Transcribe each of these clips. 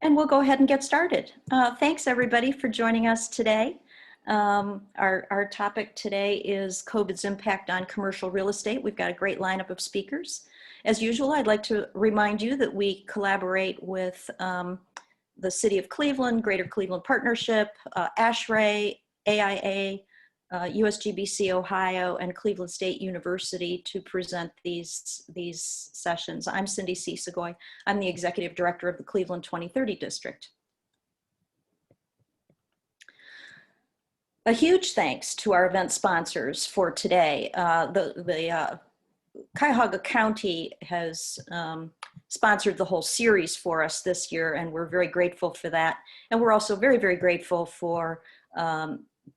And we'll go ahead and get started. Thanks everybody for joining us today. Our topic today is COVID's impact on commercial real estate. We've got a great lineup of speakers. As usual, I'd like to remind you that we collaborate with the City of Cleveland, Greater Cleveland Partnership, ASHRAE, AIA, USGBC Ohio, and Cleveland State University to present these sessions. I'm Cindy C. Segoy. I'm the Executive Director of the Cleveland 2030 District. A huge thanks to our event sponsors for today. Cuyahoga County has sponsored the whole series for us this year, and we're very grateful for that. And we're also very, very grateful for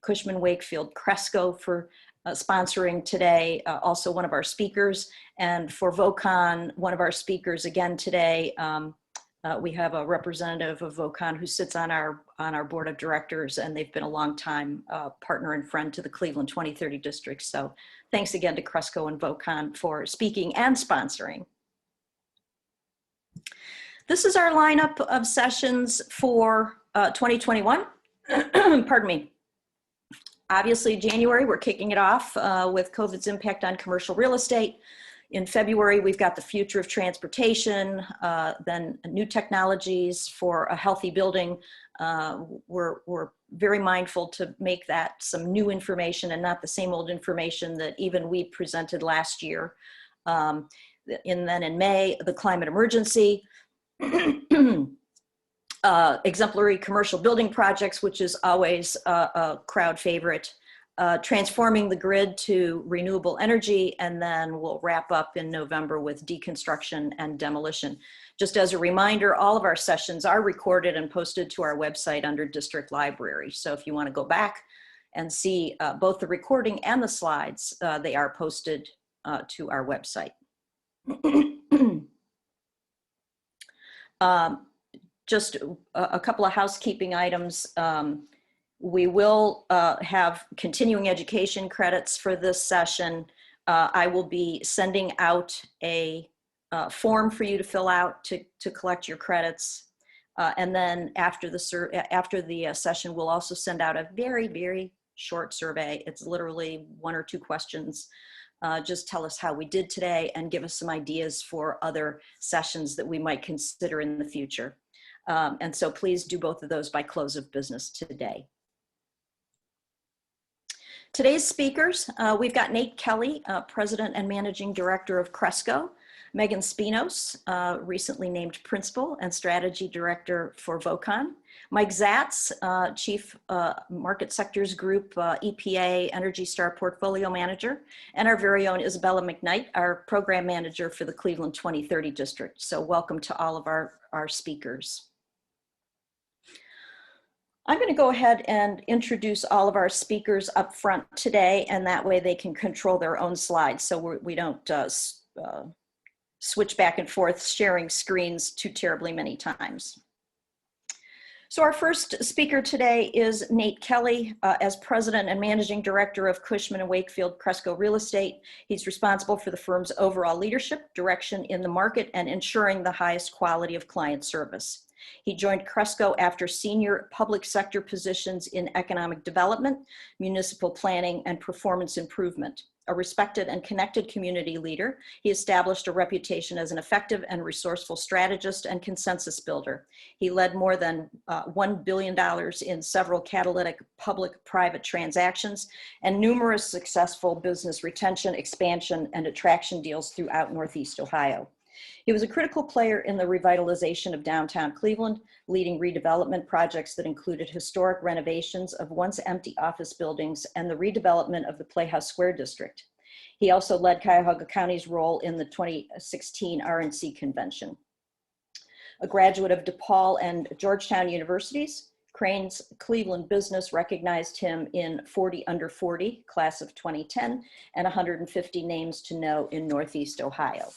Cushman Wakefield Cresco for sponsoring today, also one of our speakers, and for VOCON, one of our speakers again today. We have a representative of VOCON who sits on our board of directors, and they've been a long time partner and friend to the Cleveland 2030 District. So thanks again to Cresco and VOCON for speaking and sponsoring. This is our lineup of sessions for 2021. Pardon me. Obviously, January, we're kicking it off with COVID's impact on commercial real estate. In February, we've got the future of transportation, then new technologies for a healthy building. We're very mindful to make that some new information and not the same old information that even we presented last year. And then in May, the climate emergency. Exemplary commercial building projects, which is always a crowd favorite, transforming the grid to renewable energy, and then we'll wrap up in November with deconstruction and demolition. Just as a reminder, all of our sessions are recorded and posted to our website under District Library. So if you want to go back and see both the recording and the slides, they are posted to our website. Just a couple of housekeeping items. We will have continuing education credits for this session. I will be sending out a form for you to fill out to collect your credits. And then after the session, we'll also send out a very, very short survey. It's literally 1 or 2 questions. Just tell us how we did today and give us some ideas for other sessions that we might consider in the future. And so please do both of those by close of business today. Today's speakers, we've got Nate Kelly, President and Managing Director of Cresco, Megan Spinos, recently named Principal and Strategy Director for VOCON, Mike Zatz, Chief Market Sectors Group, EPA Energy Star Portfolio Manager, and our very own Isabella McKnight, our Program Manager for the Cleveland 2030 District. So welcome to all of our speakers. I'm going to go ahead and introduce all of our speakers up front today, and that way they can control their own slides, so we don't switch back and forth sharing screens too terribly many times. So our first speaker today is Nate Kelly. As President and Managing Director of Cushman & Wakefield Cresco Real Estate, he's responsible for the firm's overall leadership, direction in the market, and ensuring the highest quality of client service. He joined Cresco after senior public sector positions in economic development, municipal planning, and performance improvement. A respected and connected community leader, he established a reputation as an effective and resourceful strategist and consensus builder. He led more than $1 billion in several catalytic public-private transactions and numerous successful business retention, expansion, and attraction deals throughout Northeast Ohio. He was a critical player in the revitalization of downtown Cleveland, leading redevelopment projects that included historic renovations of once empty office buildings and the redevelopment of the Playhouse Square district. He also led Cuyahoga County's role in the 2016 RNC convention. A graduate of DePaul and Georgetown Universities, Crane's Cleveland Business recognized him in 40 Under 40, class of 2010, and 150 names to know in Northeast Ohio.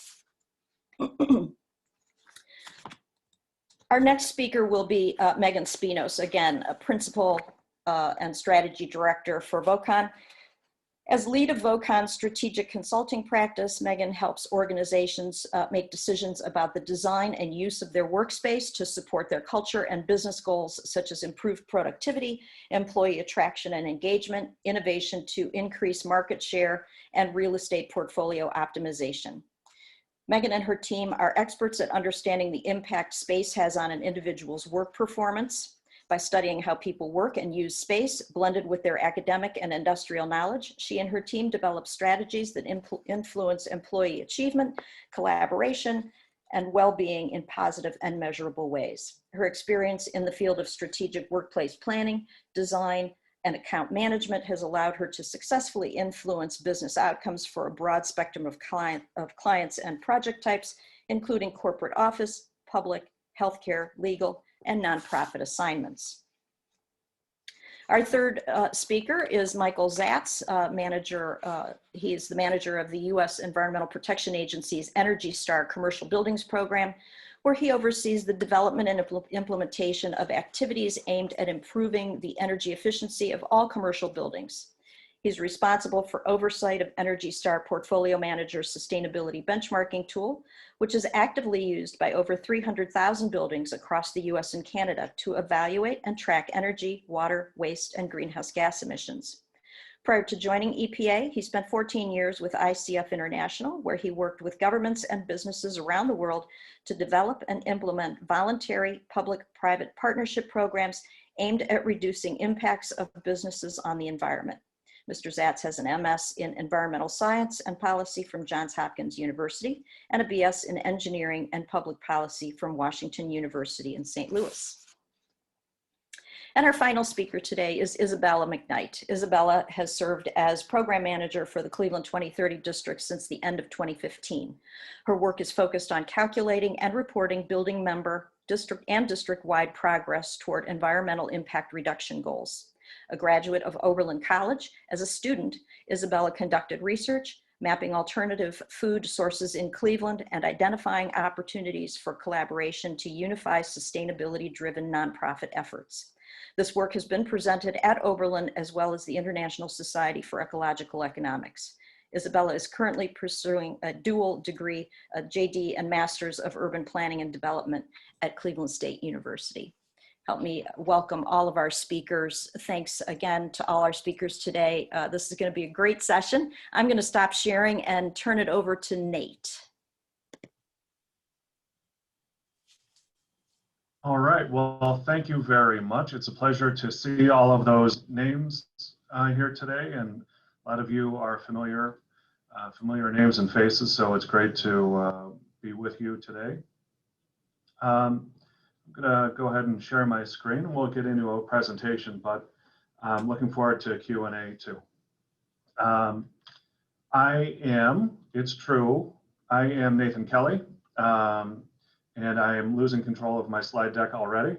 Our next speaker will be Megan Spinos, again, a Principal and Strategy Director for VOCON. As lead of VOCON's strategic consulting practice, Megan helps organizations make decisions about the design and use of their workspace to support their culture and business goals, such as improved productivity, employee attraction and engagement, innovation to increase market share, and real estate portfolio optimization. Megan and her team are experts at understanding the impact space has on an individual's work performance. By studying how people work and use space, blended with their academic and industrial knowledge, she and her team develop strategies that influence employee achievement, collaboration, and well-being in positive and measurable ways. Her experience in the field of strategic workplace planning, design, and account management has allowed her to successfully influence business outcomes for a broad spectrum of clients and project types, including corporate office, public, healthcare, legal, and nonprofit assignments. Our third speaker is Michael Zatz, he is the manager of the U.S. Environmental Protection Agency's Energy Star Commercial Buildings Program, where he oversees the development and implementation of activities aimed at improving the energy efficiency of all commercial buildings. He's responsible for oversight of Energy Star Portfolio Manager's sustainability benchmarking tool, which is actively used by over 300,000 buildings across the US and Canada to evaluate and track energy, water, waste, and greenhouse gas emissions. Prior to joining EPA, he spent 14 years with ICF International, where he worked with governments and businesses around the world to develop and implement voluntary public-private partnership programs aimed at reducing impacts of businesses on the environment. Mr. Zatz has an MS in Environmental Science and Policy from Johns Hopkins University and a BS in Engineering and Public Policy from Washington University in St. Louis. And our final speaker today is Isabella McKnight. Isabella has served as program manager for the Cleveland 2030 district since the end of 2015. Her work is focused on calculating and reporting building member, district, and district-wide progress toward environmental impact reduction goals. A graduate of Oberlin College, as a student, Isabella conducted research, mapping alternative food sources in Cleveland and identifying opportunities for collaboration to unify sustainability-driven nonprofit efforts. This work has been presented at Oberlin as well as the International Society for Ecological Economics. Isabella is currently pursuing a dual degree, a JD and Masters of Urban Planning and Development at Cleveland State University. Help me welcome all of our speakers. Thanks again to all our speakers today. This is going to be a great session. I'm going to stop sharing and turn it over to Nate. All right, well, thank you very much. It's a pleasure to see all of those names here today, and a lot of you are familiar names and faces, so it's great to be with you today. I'm gonna go ahead and share my screen. We'll get into a presentation, but I'm looking forward to Q&A too. It's true, I am Nathan Kelly. And I am losing control of my slide deck already.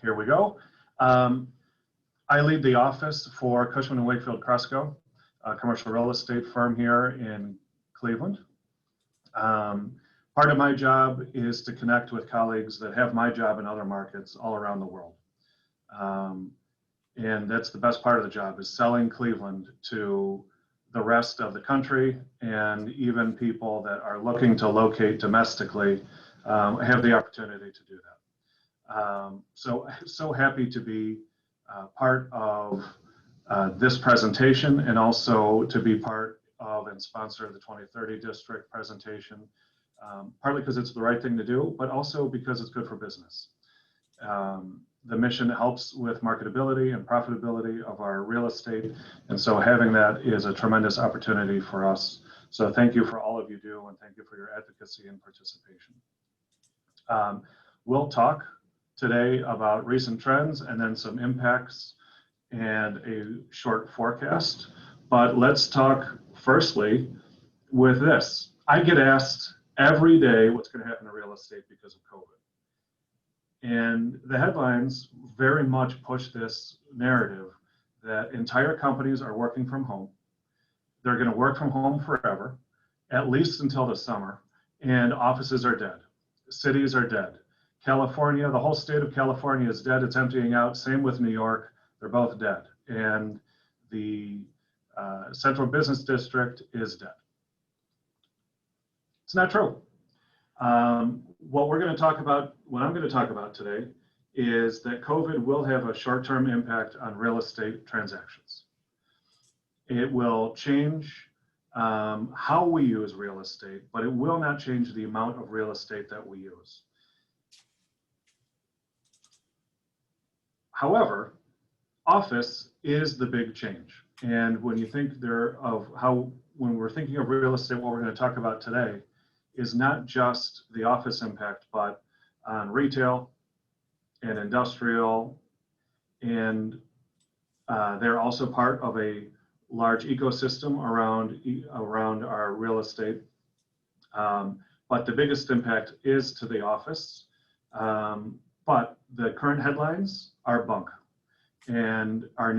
Here we go. I lead the office for Cushman & Wakefield Cresco, a commercial real estate firm here in Cleveland. Part of my job is to connect with colleagues that have my job in other markets all around the world. And that's the best part of the job, is selling Cleveland to the rest of the country, and even people that are looking to locate domestically have the opportunity to do that. So happy to be part of this presentation, and also to be part of and sponsor the 2030 district presentation, partly because it's the right thing to do, but also because it's good for business. The mission helps with marketability and profitability of our real estate, and so having that is a tremendous opportunity for us. So thank you for all of you do, and thank you for your advocacy and participation. We'll talk today about recent trends and then some impacts and a short forecast. But let's talk firstly with this. I get asked every day what's going to happen to real estate because of COVID. And the headlines very much push this narrative that entire companies are working from home. They're going to work from home forever, at least until the summer, and offices are dead. Cities are dead. California, the whole state of California is dead. It's emptying out. Same with New York. They're both dead. And the Central Business District is dead. It's not true. What we're going to talk about, what I'm going to talk about today, is that COVID will have a short-term impact on real estate transactions. It will change how we use real estate, but it will not change the amount of real estate that we use. However, office is the big change. And when you think when we're thinking of real estate, what we're going to talk about today is not just the office impact, but on retail and industrial. And they're also part of a large ecosystem around our real estate. But the biggest impact is to the office. But the current headlines are bunk. And our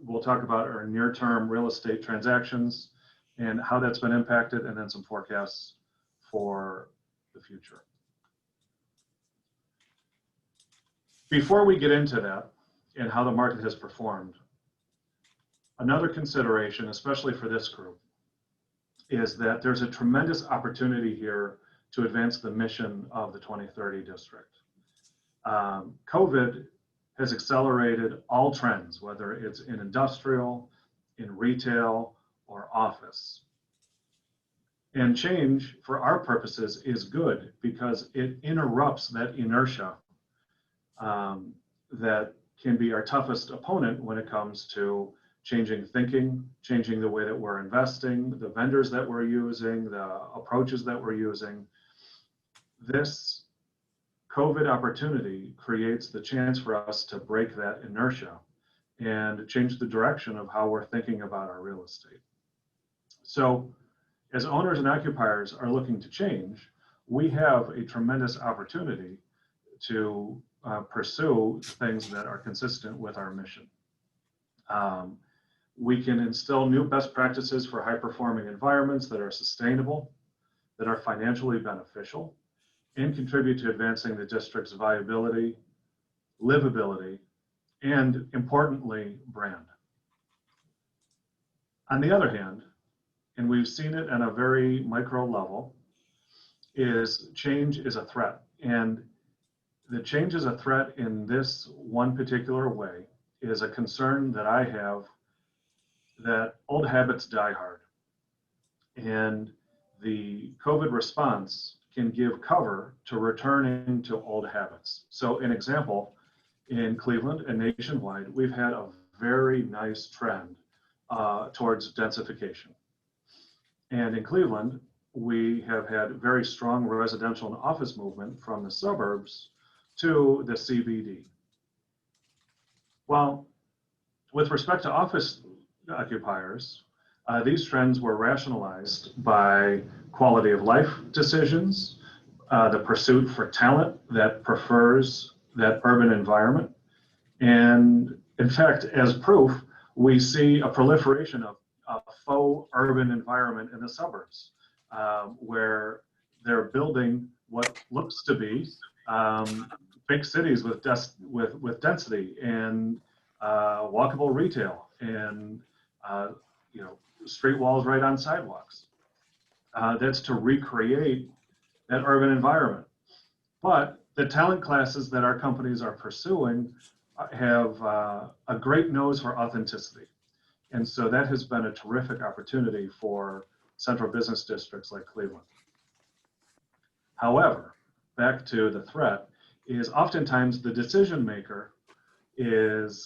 we'll talk about our near-term real estate transactions and how that's been impacted, and then some forecasts for the future. Before we get into that and how the market has performed, another consideration, especially for this group, is that there's a tremendous opportunity here to advance the mission of the 2030 district. COVID has accelerated all trends, whether it's in industrial, in retail, or office. And change, for our purposes, is good because it interrupts that inertia that can be our toughest opponent when it comes to changing thinking, changing the way that we're investing, the vendors that we're using, the approaches that we're using. This COVID opportunity creates the chance for us to break that inertia and change the direction of how we're thinking about our real estate. So as owners and occupiers are looking to change, we have a tremendous opportunity to pursue things that are consistent with our mission. We can instill new best practices for high-performing environments that are sustainable, that are financially beneficial, and contribute to advancing the district's viability, livability, and importantly, brand. On the other hand, and we've seen it on a very micro level, is change is a threat. And the change is a threat in this one particular way is a concern that I have that old habits die hard. And the COVID response can give cover to returning to old habits. So an example, in Cleveland and nationwide, we've had a very nice trend towards densification. And in Cleveland, we have had very strong residential and office movement from the suburbs to the CBD. Well, with respect to office occupiers, these trends were rationalized by quality of life decisions, the pursuit for talent that prefers that urban environment. And in fact, as proof, we see a proliferation of a faux urban environment in the suburbs, where they're building what looks to be big cities with density and walkable retail and street walls right on sidewalks. That's to recreate that urban environment. But the talent classes that our companies are pursuing have a great nose for authenticity. And so that has been a terrific opportunity for central business districts like Cleveland. However, back to the threat, is oftentimes the decision maker is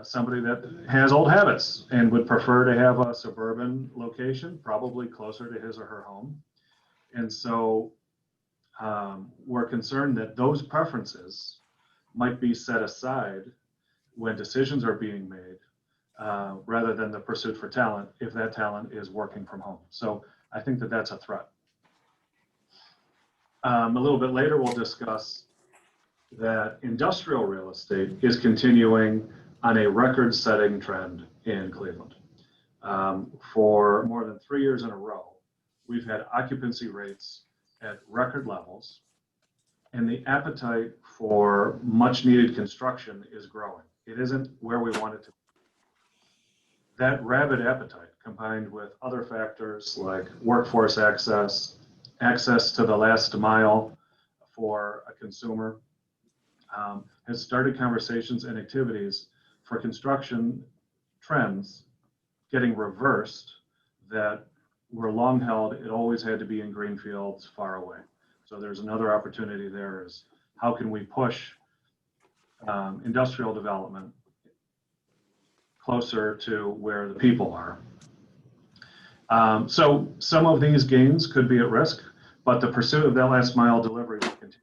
somebody that has old habits and would prefer to have a suburban location, probably closer to his or her home. And so we're concerned that those preferences might be set aside when decisions are being made, rather than the pursuit for talent, if that talent is working from home. So I think that that's a threat. A little bit later, we'll discuss that industrial real estate is continuing on a record-setting trend in Cleveland. For more than 3 years in a row, we've had occupancy rates at record levels, and the appetite for much needed construction is growing. It isn't where we want it to be. that rabid appetite combined with other factors like workforce access, access to the last mile for a consumer, has started conversations and activities for construction trends getting reversed that were long held. It always had to be in green fields far away. So there's another opportunity there is how can we push industrial development closer to where the people are. So some of these gains could be at risk, but the pursuit of that last mile delivery will continue.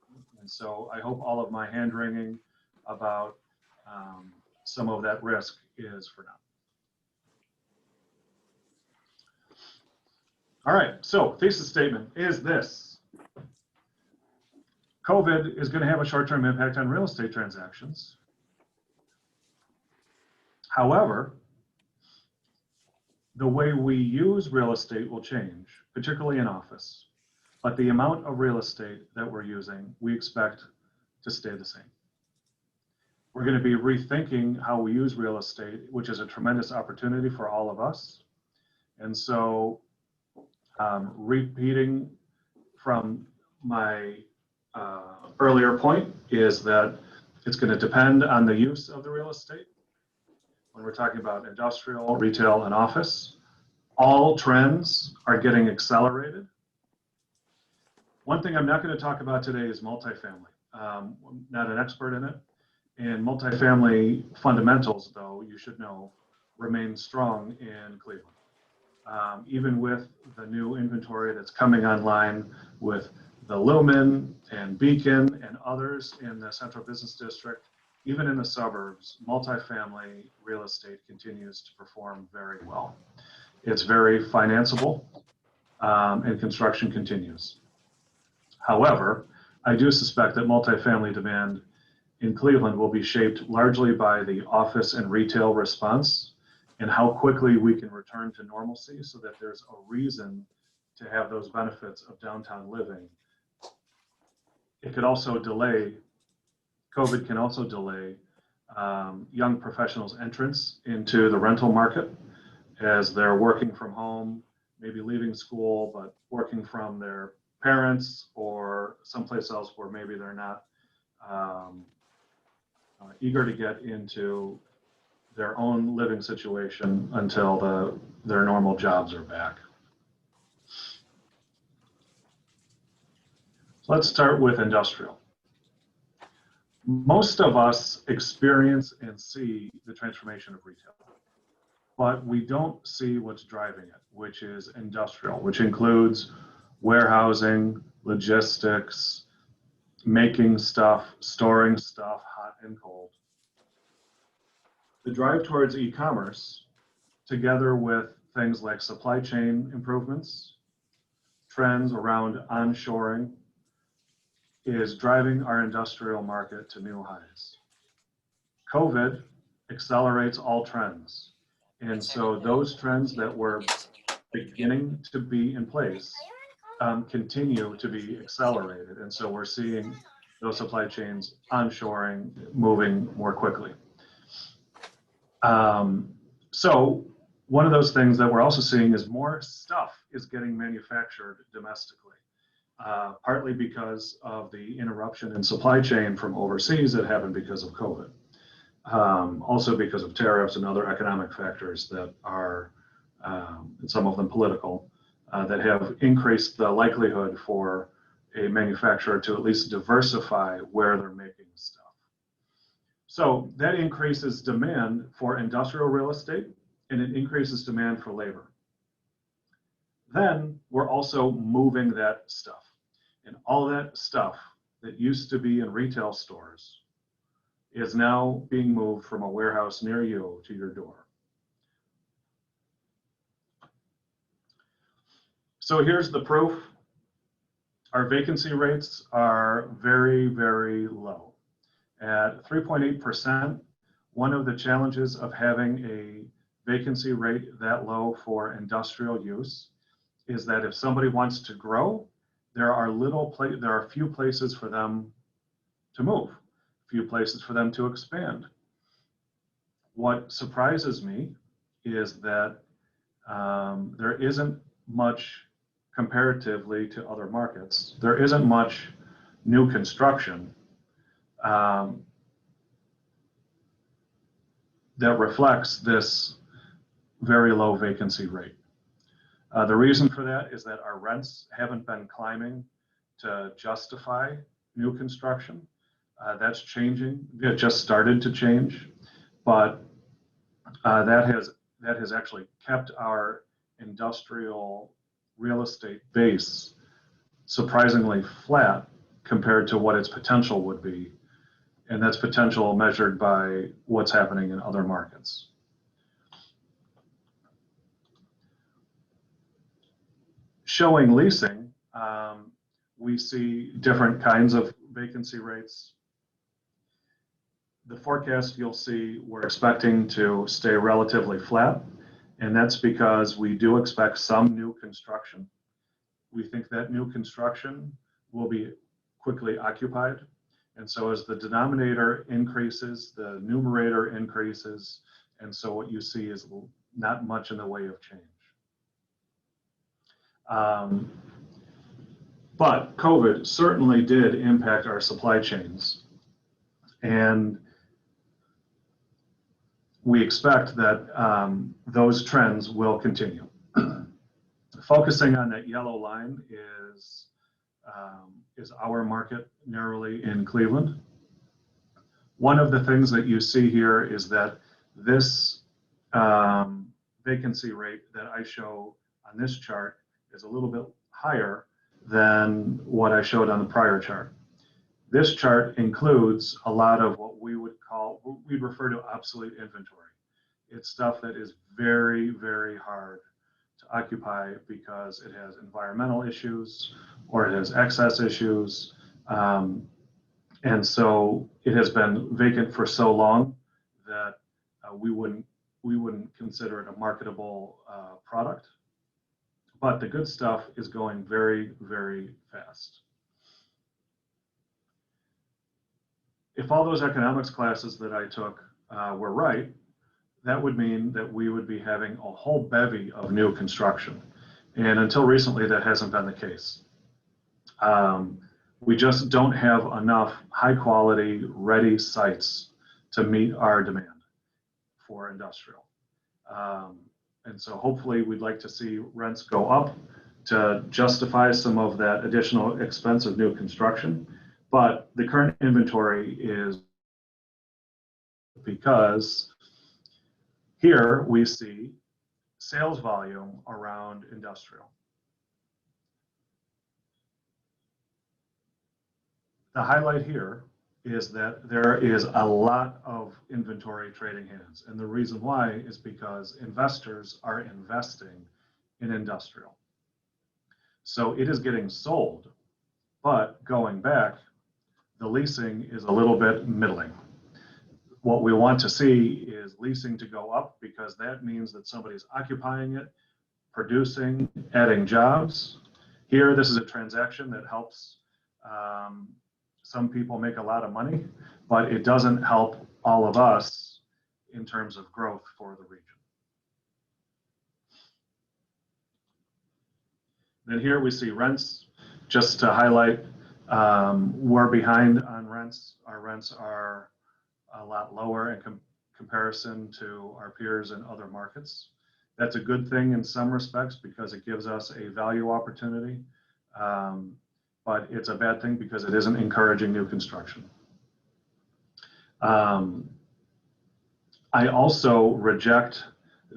And so I hope all of my hand wringing about some of that risk is for now. All right, so thesis statement is this. COVID is going to have a short-term impact on real estate transactions. However, the way we use real estate will change, particularly in office. But the amount of real estate that we're using, we expect to stay the same. We're going to be rethinking how we use real estate, which is a tremendous opportunity for all of us. And so repeating from my earlier point is that it's going to depend on the use of the real estate. When we're talking about industrial, retail, and office, all trends are getting accelerated. One thing I'm not going to talk about today is multifamily. I'm not an expert in it. And multifamily fundamentals, though, you should know, remain strong in Cleveland. Even with the new inventory that's coming online with the Lumen and Beacon and others in the Central Business District, even in the suburbs, multifamily real estate continues to perform very well. It's very financeable, and construction continues. However, I do suspect that multifamily demand in Cleveland will be shaped largely by the office and retail response and how quickly we can return to normalcy so that there's a reason to have those benefits of downtown living. It could also delay, COVID can also delay young professionals' entrance into the rental market as they're working from home, maybe leaving school, but working from their parents or someplace else where maybe they're not eager to get into their own living situation until their normal jobs are back. So let's start with industrial. Most of us experience and see the transformation of retail, but we don't see what's driving it, which is industrial, which includes warehousing, logistics, making stuff, storing stuff, hot and cold. The drive towards e-commerce, together with things like supply chain improvements, trends around onshoring, is driving our industrial market to new highs. COVID accelerates all trends. And so those trends that were beginning to be in place continue to be accelerated. And so we're seeing those supply chains onshoring, moving more quickly. So one of those things that we're also seeing is more stuff is getting manufactured domestically, partly because of the interruption in supply chain from overseas that happened because of COVID. Also because of tariffs and other economic factors that are, and some of them political, that have increased the likelihood for a manufacturer to at least diversify where they're making stuff. So that increases demand for industrial real estate, and it increases demand for labor. Then we're also moving that stuff. And all that stuff that used to be in retail stores is now being moved from a warehouse near you to your door. So here's the proof. Our vacancy rates are very, very low. At 3.8%, one of the challenges of having a vacancy rate that low for industrial use is that if somebody wants to grow, there are few places for them to move, few places for them to expand. What surprises me is that there isn't much, comparatively to other markets, there isn't much new construction that reflects this very low vacancy rate. The reason for that is that our rents haven't been climbing to justify new construction. That's changing. It just started to change, but that has actually kept our industrial real estate base surprisingly flat compared to what its potential would be. And that's potential measured by what's happening in other markets. Showing leasing, we see different kinds of vacancy rates. The forecast you'll see we're expecting to stay relatively flat, and that's because we do expect some new construction. We think that new construction will be quickly occupied. And so as the denominator increases, the numerator increases, and so what you see is not much in the way of change. But COVID certainly did impact our supply chains, and we expect that those trends will continue. Focusing on that yellow line is our market narrowly in Cleveland. One of the things that you see here is that this vacancy rate that I show on this chart is a little bit higher than what I showed on the prior chart. This chart includes a lot of what we would call, we'd refer to obsolete inventory. It's stuff that is very, very hard to occupy because it has environmental issues or it has excess issues. And so it has been vacant for so long that we wouldn't consider it a marketable product. But the good stuff is going very, very fast. If all those economics classes that I took were right, that would mean that we would be having a whole bevy of new construction. And until recently, that hasn't been the case. We just don't have enough high quality, ready sites to meet our demand for industrial. And so hopefully we'd like to see rents go up to justify some of that additional expense of new construction. But the current inventory is because here we see sales volume around industrial. The highlight here is that there is a lot of inventory trading hands. And the reason why is because investors are investing in industrial. So it is getting sold, but going back, the leasing is a little bit middling. What we want to see is leasing to go up because that means that somebody's occupying it, producing, adding jobs. Here, this is a transaction that helps some people make a lot of money, but it doesn't help all of us in terms of growth for the region. Then here we see rents. Just to highlight, we're behind on rents. Our rents are a lot lower in comparison to our peers in other markets. That's a good thing in some respects because it gives us a value opportunity. But it's a bad thing because it isn't encouraging new construction. I also reject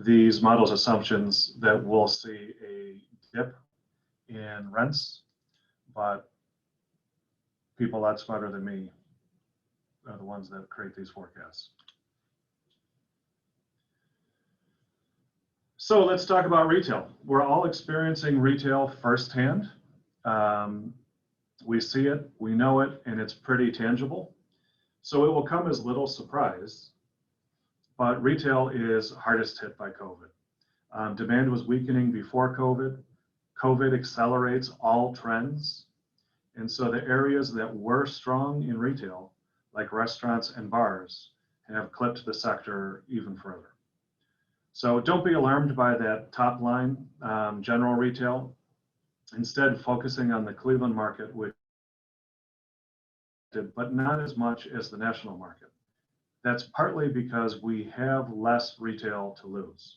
these models assumptions that we'll see a dip in rents, but people a lot smarter than me are the ones that create these forecasts. So let's talk about retail. We're all experiencing retail firsthand. We see it, we know it, and it's pretty tangible. So it will come as little surprise, but retail is hardest hit by COVID. Demand was weakening before COVID. COVID accelerates all trends. And so the areas that were strong in retail, like restaurants and bars, have clipped the sector even further. So don't be alarmed by that top line, general retail. Instead, focusing on the Cleveland market, which but not as much as the national market. That's partly because we have less retail to lose.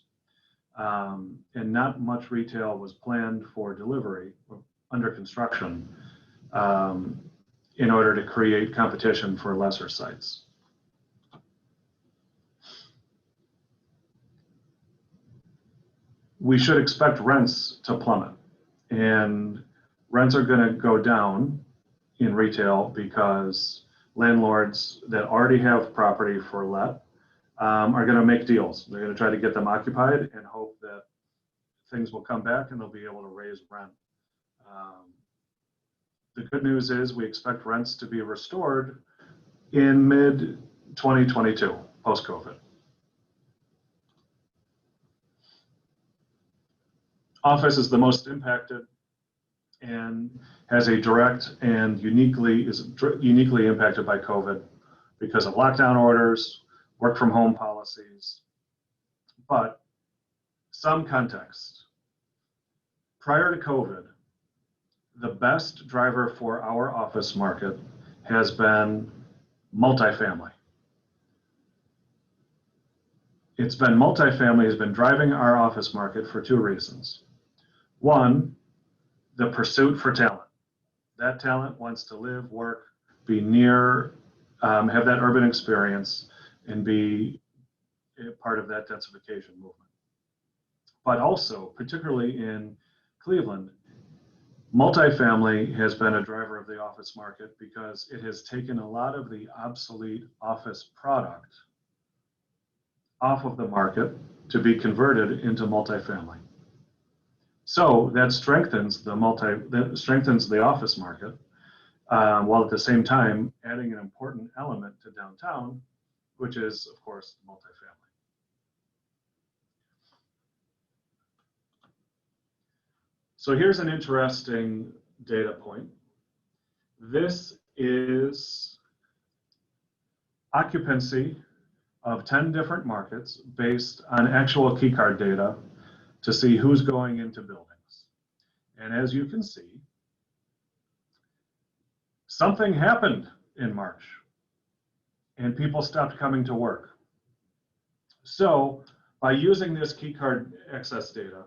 And not much retail was planned for delivery or under construction in order to create competition for lesser sites. We should expect rents to plummet, and rents are going to go down in retail because landlords that already have property for let are going to make deals. They're going to try to get them occupied and hope that things will come back and they'll be able to raise rent. The good news is we expect rents to be restored in mid-2022, post-COVID. Office is the most impacted and has a direct and uniquely impacted by COVID because of lockdown orders, work from home policies. But some context. Prior to COVID, the best driver for our office market has been multifamily. Multifamily has been driving our office market for two reasons. One, the pursuit for talent. That talent wants to live, work, be near, have that urban experience, and be a part of that densification movement. But also, particularly in Cleveland, multifamily has been a driver of the office market because it has taken a lot of the obsolete office product off of the market to be converted into multifamily. So that strengthens the office market, while at the same time adding an important element to downtown, which is, of course, multifamily. So here's an interesting data point. This is occupancy of 10 different markets based on actual keycard data to see who's going into buildings. And as you can see, something happened in March and people stopped coming to work. So by using this keycard access data,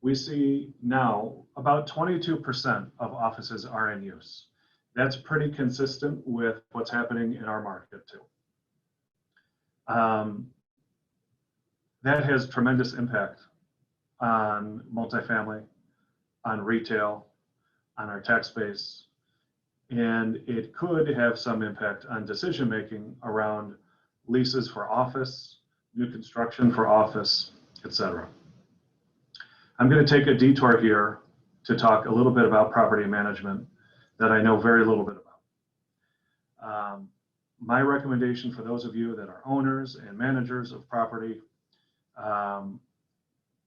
we see now about 22% of offices are in use. That's pretty consistent with what's happening in our market too. That has tremendous impact on multifamily, on retail, on our tax base, and it could have some impact on decision-making around leases for office, new construction for office, etc. I'm going to take a detour here to talk a little bit about property management that I know very little bit about. My recommendation for those of you that are owners and managers of property,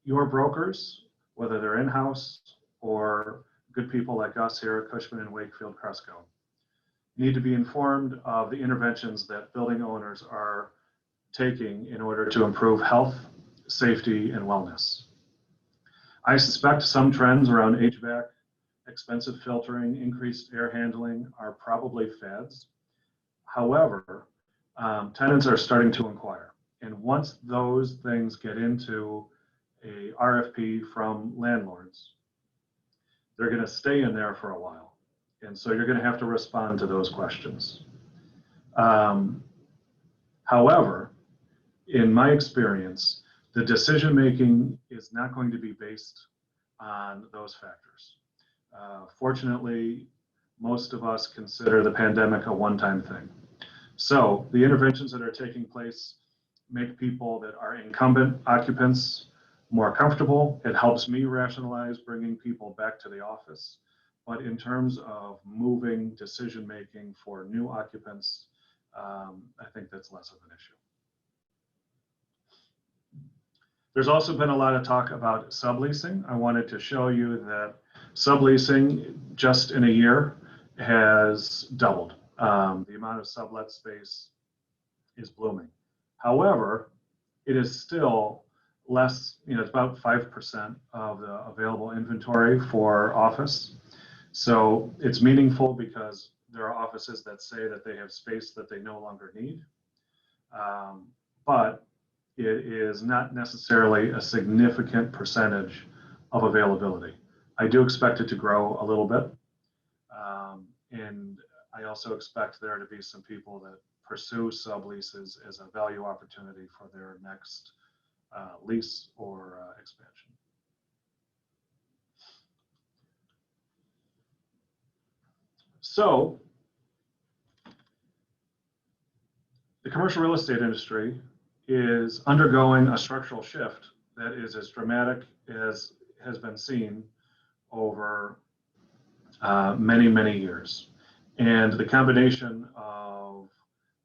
your brokers, whether they're in-house or good people like us here at Cushman & Wakefield Cresco, need to be informed of the interventions that building owners are taking in order to improve health, safety, and wellness. I suspect some trends around HVAC, expensive filtering, increased air handling are probably fads. However, tenants are starting to inquire. And once those things get into a RFP from landlords, they're going to stay in there for a while. And so you're going to have to respond to those questions. However, in my experience, the decision-making is not going to be based on those factors. Fortunately, most of us consider the pandemic a one-time thing. So the interventions that are taking place make people that are incumbent occupants more comfortable. It helps me rationalize bringing people back to the office. But in terms of moving decision-making for new occupants, I think that's less of an issue. There's also been a lot of talk about subleasing. I wanted to show you that subleasing just in a year has doubled. The amount of sublet space is blooming. However, it is still less, it's about 5% of the available inventory for office. So it's meaningful because there are offices that say that they have space that they no longer need. But it is not necessarily a significant percentage of availability. I do expect it to grow a little bit. And I also expect there to be some people that pursue subleases as a value opportunity for their next lease or expansion. So the commercial real estate industry is undergoing a structural shift that is as dramatic as has been seen over many, many years. And the combination of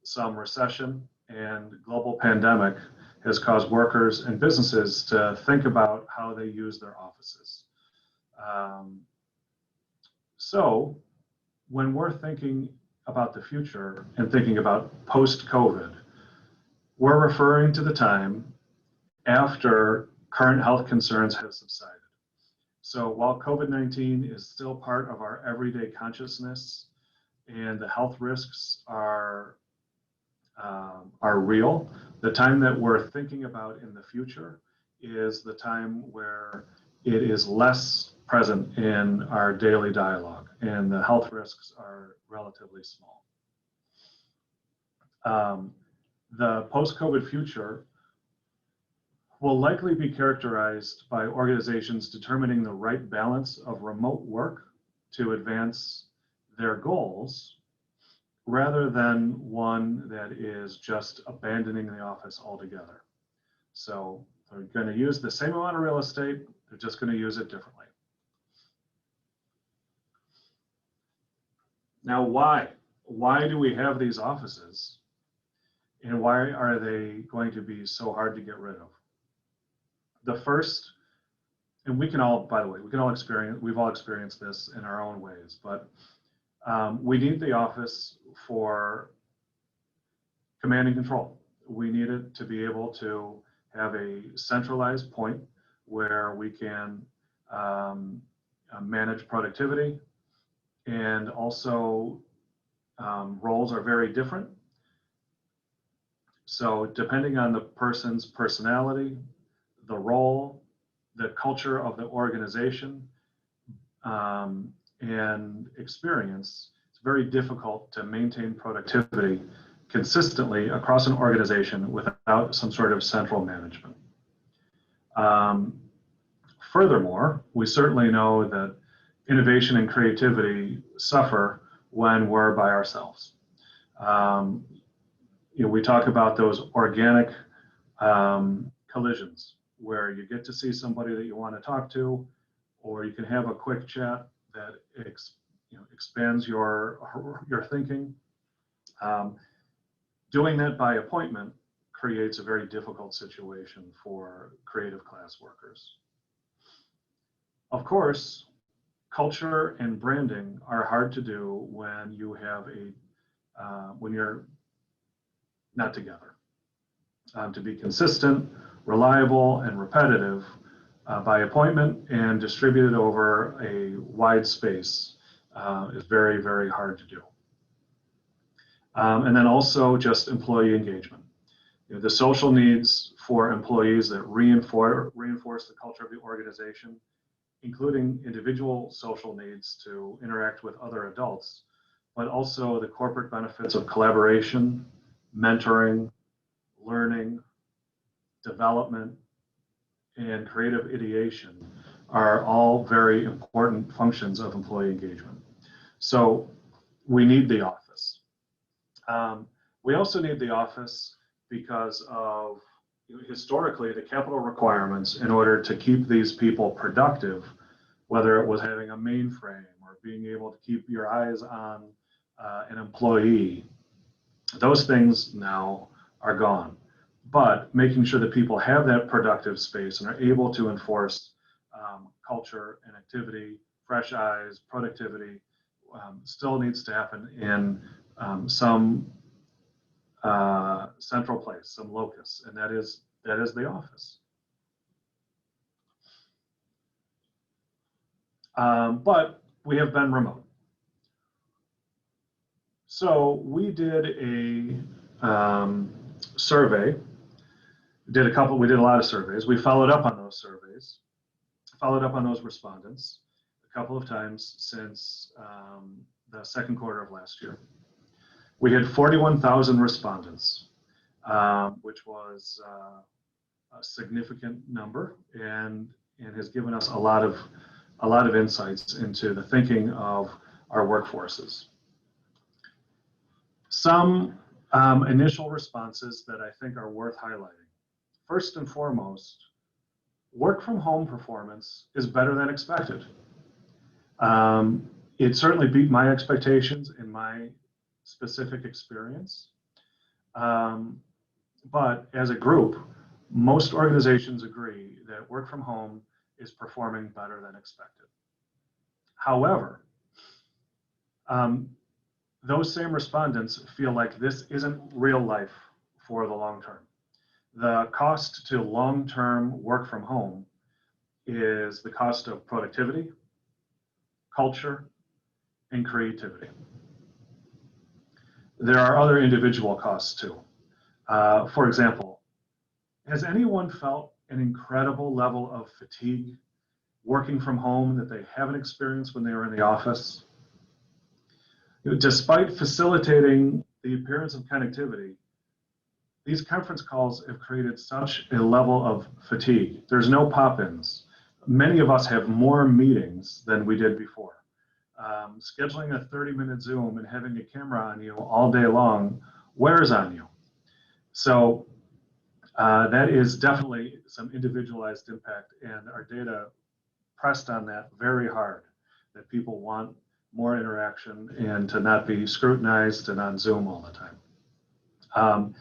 some recession and global pandemic has caused workers and businesses to think about how they use their offices. So when we're thinking about the future and thinking about post-COVID, we're referring to the time after current health concerns have subsided. So while COVID-19 is still part of our everyday consciousness and the health risks are real, the time that we're thinking about in the future is the time where it is less present in our daily dialogue and the health risks are relatively small. The post-COVID future will likely be characterized by organizations determining the right balance of remote work to advance their goals, rather than one that is just abandoning the office altogether. So they're going to use the same amount of real estate, they're just going to use it differently. Now, why? Why do we have these offices? And why are they going to be so hard to get rid of? The first, and we can all, by the way, we've all experienced this in our own ways, but we need the office for command and control. We need it to be able to have a centralized point where we can manage productivity, and also roles are very different. So depending on the person's personality, the role, the culture of the organization, and experience, it's very difficult to maintain productivity consistently across an organization without some sort of central management. Furthermore, we certainly know that innovation and creativity suffer when we're by ourselves. We talk about those organic collisions where you get to see somebody that you want to talk to, or you can have a quick chat that expands your thinking. Doing that by appointment creates a very difficult situation for creative class workers. Of course, culture and branding are hard to do when you have when you're not together. To be consistent, reliable, and repetitive by appointment and distributed over a wide space is very, very hard to do. And then also just employee engagement. The social needs for employees that reinforce the culture of the organization, including individual social needs to interact with other adults, but also the corporate benefits of collaboration, mentoring, learning, development, and creative ideation are all very important functions of employee engagement. So we need the office. We also need the office because of historically the capital requirements in order to keep these people productive, whether it was having a mainframe or being able to keep your eyes on an employee. Those things now are gone. But making sure that people have that productive space and are able to enforce culture and activity, fresh eyes, productivity, still needs to happen in some central place, some locus, and that is the office. but we have been remote. So we did a survey. We did a lot of surveys. We followed up on those surveys, followed up on those respondents a couple of times since the second quarter of last year. We had 41,000 respondents, which was a significant number, and has given us a lot of insights into the thinking of our workforces. Some initial responses that I think are worth highlighting. First and foremost, work from home performance is better than expected. It certainly beat my expectations in my specific experience. But as a group, most organizations agree that work from home is performing better than expected. However, those same respondents feel like this isn't real life for the long term. The cost to long-term work from home is the cost of productivity, culture, and creativity. There are other individual costs too. For example, has anyone felt an incredible level of fatigue working from home that they haven't experienced when they were in the office? Despite facilitating the appearance of connectivity, these conference calls have created such a level of fatigue. There's no pop-ins. Many of us have more meetings than we did before. Scheduling a 30-minute Zoom and having a camera on you all day long wears on you. So that is definitely some individualized impact, and our data pressed on that very hard, that people want more interaction and to not be scrutinized and on Zoom all the time.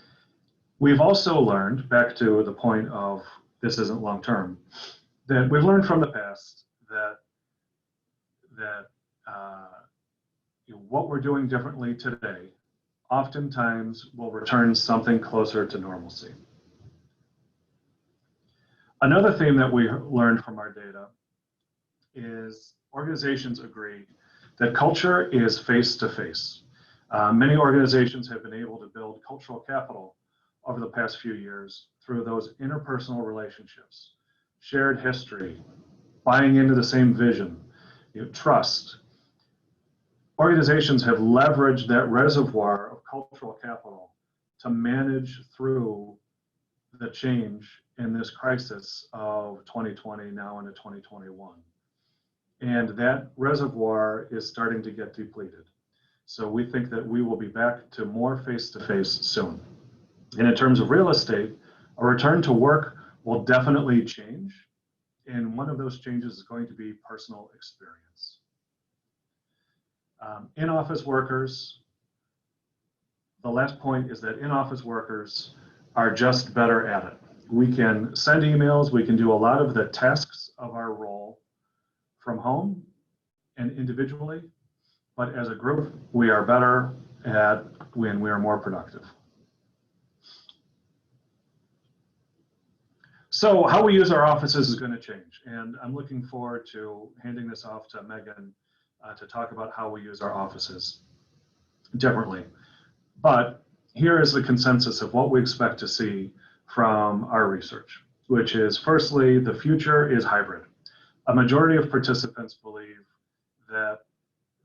We've also learned, back to the point of this isn't long term, that we've learned from the past that what we're doing differently today oftentimes will return something closer to normalcy. Another theme that we learned from our data is organizations agree that culture is face-to-face. Many organizations have been able to build cultural capital over the past few years through those interpersonal relationships, shared history, buying into the same vision, trust. Organizations have leveraged that reservoir of cultural capital to manage through the change in this crisis of 2020 now into 2021. And that reservoir is starting to get depleted. So we think that we will be back to more face-to-face soon. And in terms of real estate, a return to work will definitely change. And one of those changes is going to be personal experience. In-office workers, the last point is that in-office workers are just better at it. We can send emails, we can do a lot of the tasks of our role from home and individually, but as a group, we are better at when we are more productive. So how we use our offices is going to change, and I'm looking forward to handing this off to Megan to talk about how we use our offices differently. But here is the consensus of what we expect to see from our research, which is, firstly, the future is hybrid. A majority of participants believe that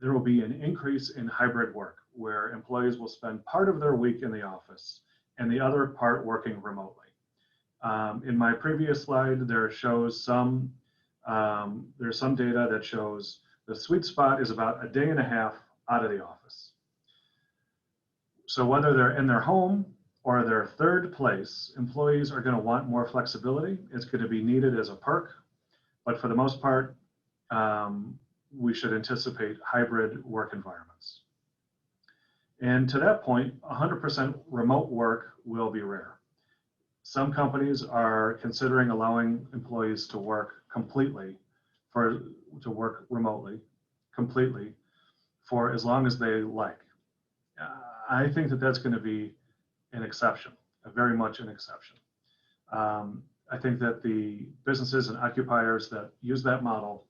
there will be an increase in hybrid work, where employees will spend part of their week in the office and the other part working remotely. In my previous slide, there's some data that shows the sweet spot is about a day and a half out of the office. So whether they're in their home or their third place, employees are going to want more flexibility. It's going to be needed as a perk, but for the most part, we should anticipate hybrid work environments. And to that point, 100% remote work will be rare. Some companies are considering allowing employees to work remotely completely for as long as they like. I think that that's going to be an exception, very much an exception. I think that the businesses and occupiers that use that model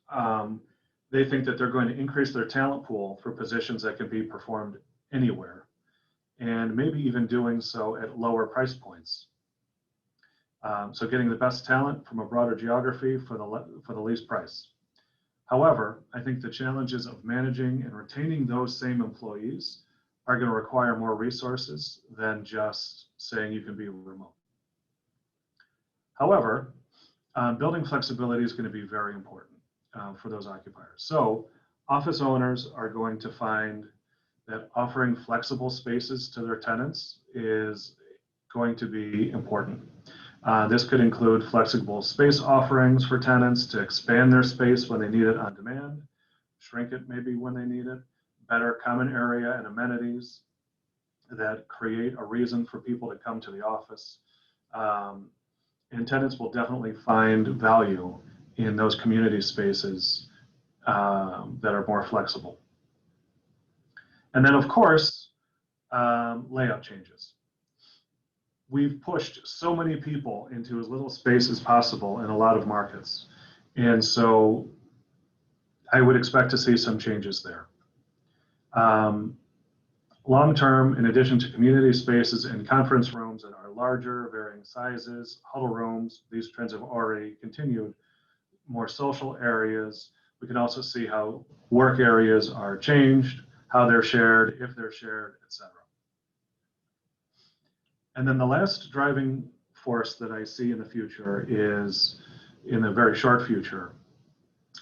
They think that they're going to increase their talent pool for positions that can be performed anywhere, and maybe even doing so at lower price points. So getting the best talent from a broader geography for the least price. However, I think the challenges of managing and retaining those same employees are going to require more resources than just saying you can be remote. However, building flexibility is going to be very important for those occupiers. So office owners are going to find that offering flexible spaces to their tenants is going to be important. This could include flexible space offerings for tenants to expand their space when they need it on demand, shrink it maybe when they need it, better common area and amenities that create a reason for people to come to the office. And tenants will definitely find value in those community spaces that are more flexible. And then, of course, layout changes. We've pushed so many people into as little space as possible in a lot of markets. And so I would expect to see some changes there. Long term, in addition to community spaces and conference rooms that are larger, varying sizes, huddle rooms, these trends have already continued. More social areas. We can also see how work areas are changed, how they're shared, if they're shared, etc. And then the last driving force that I see in the future is, in the very short future,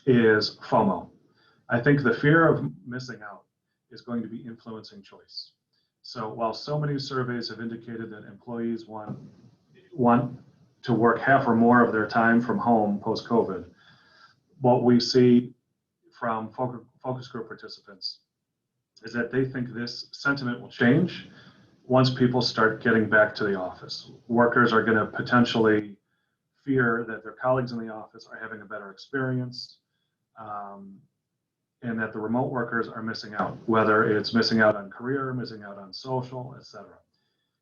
is FOMO. I think the fear of missing out is going to be influencing choice. So while so many surveys have indicated that employees want to work half or more of their time from home post-COVID, what we see from focus group participants is that they think this sentiment will change once people start getting back to the office. Workers are going to potentially fear that their colleagues in the office are having a better experience, and that the remote workers are missing out, whether it's missing out on career, missing out on social, etc.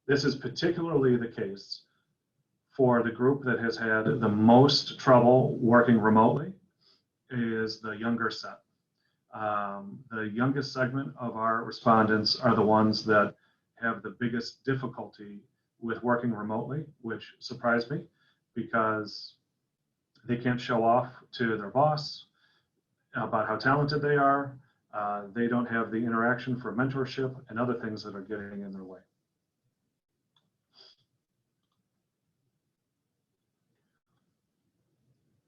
This is particularly the case for the group that has had the most trouble working remotely, is the younger set. The youngest segment of our respondents are the ones that have the biggest difficulty with working remotely, which surprised me because they can't show off to their boss about how talented they are. They don't have the interaction for mentorship and other things that are getting in their way.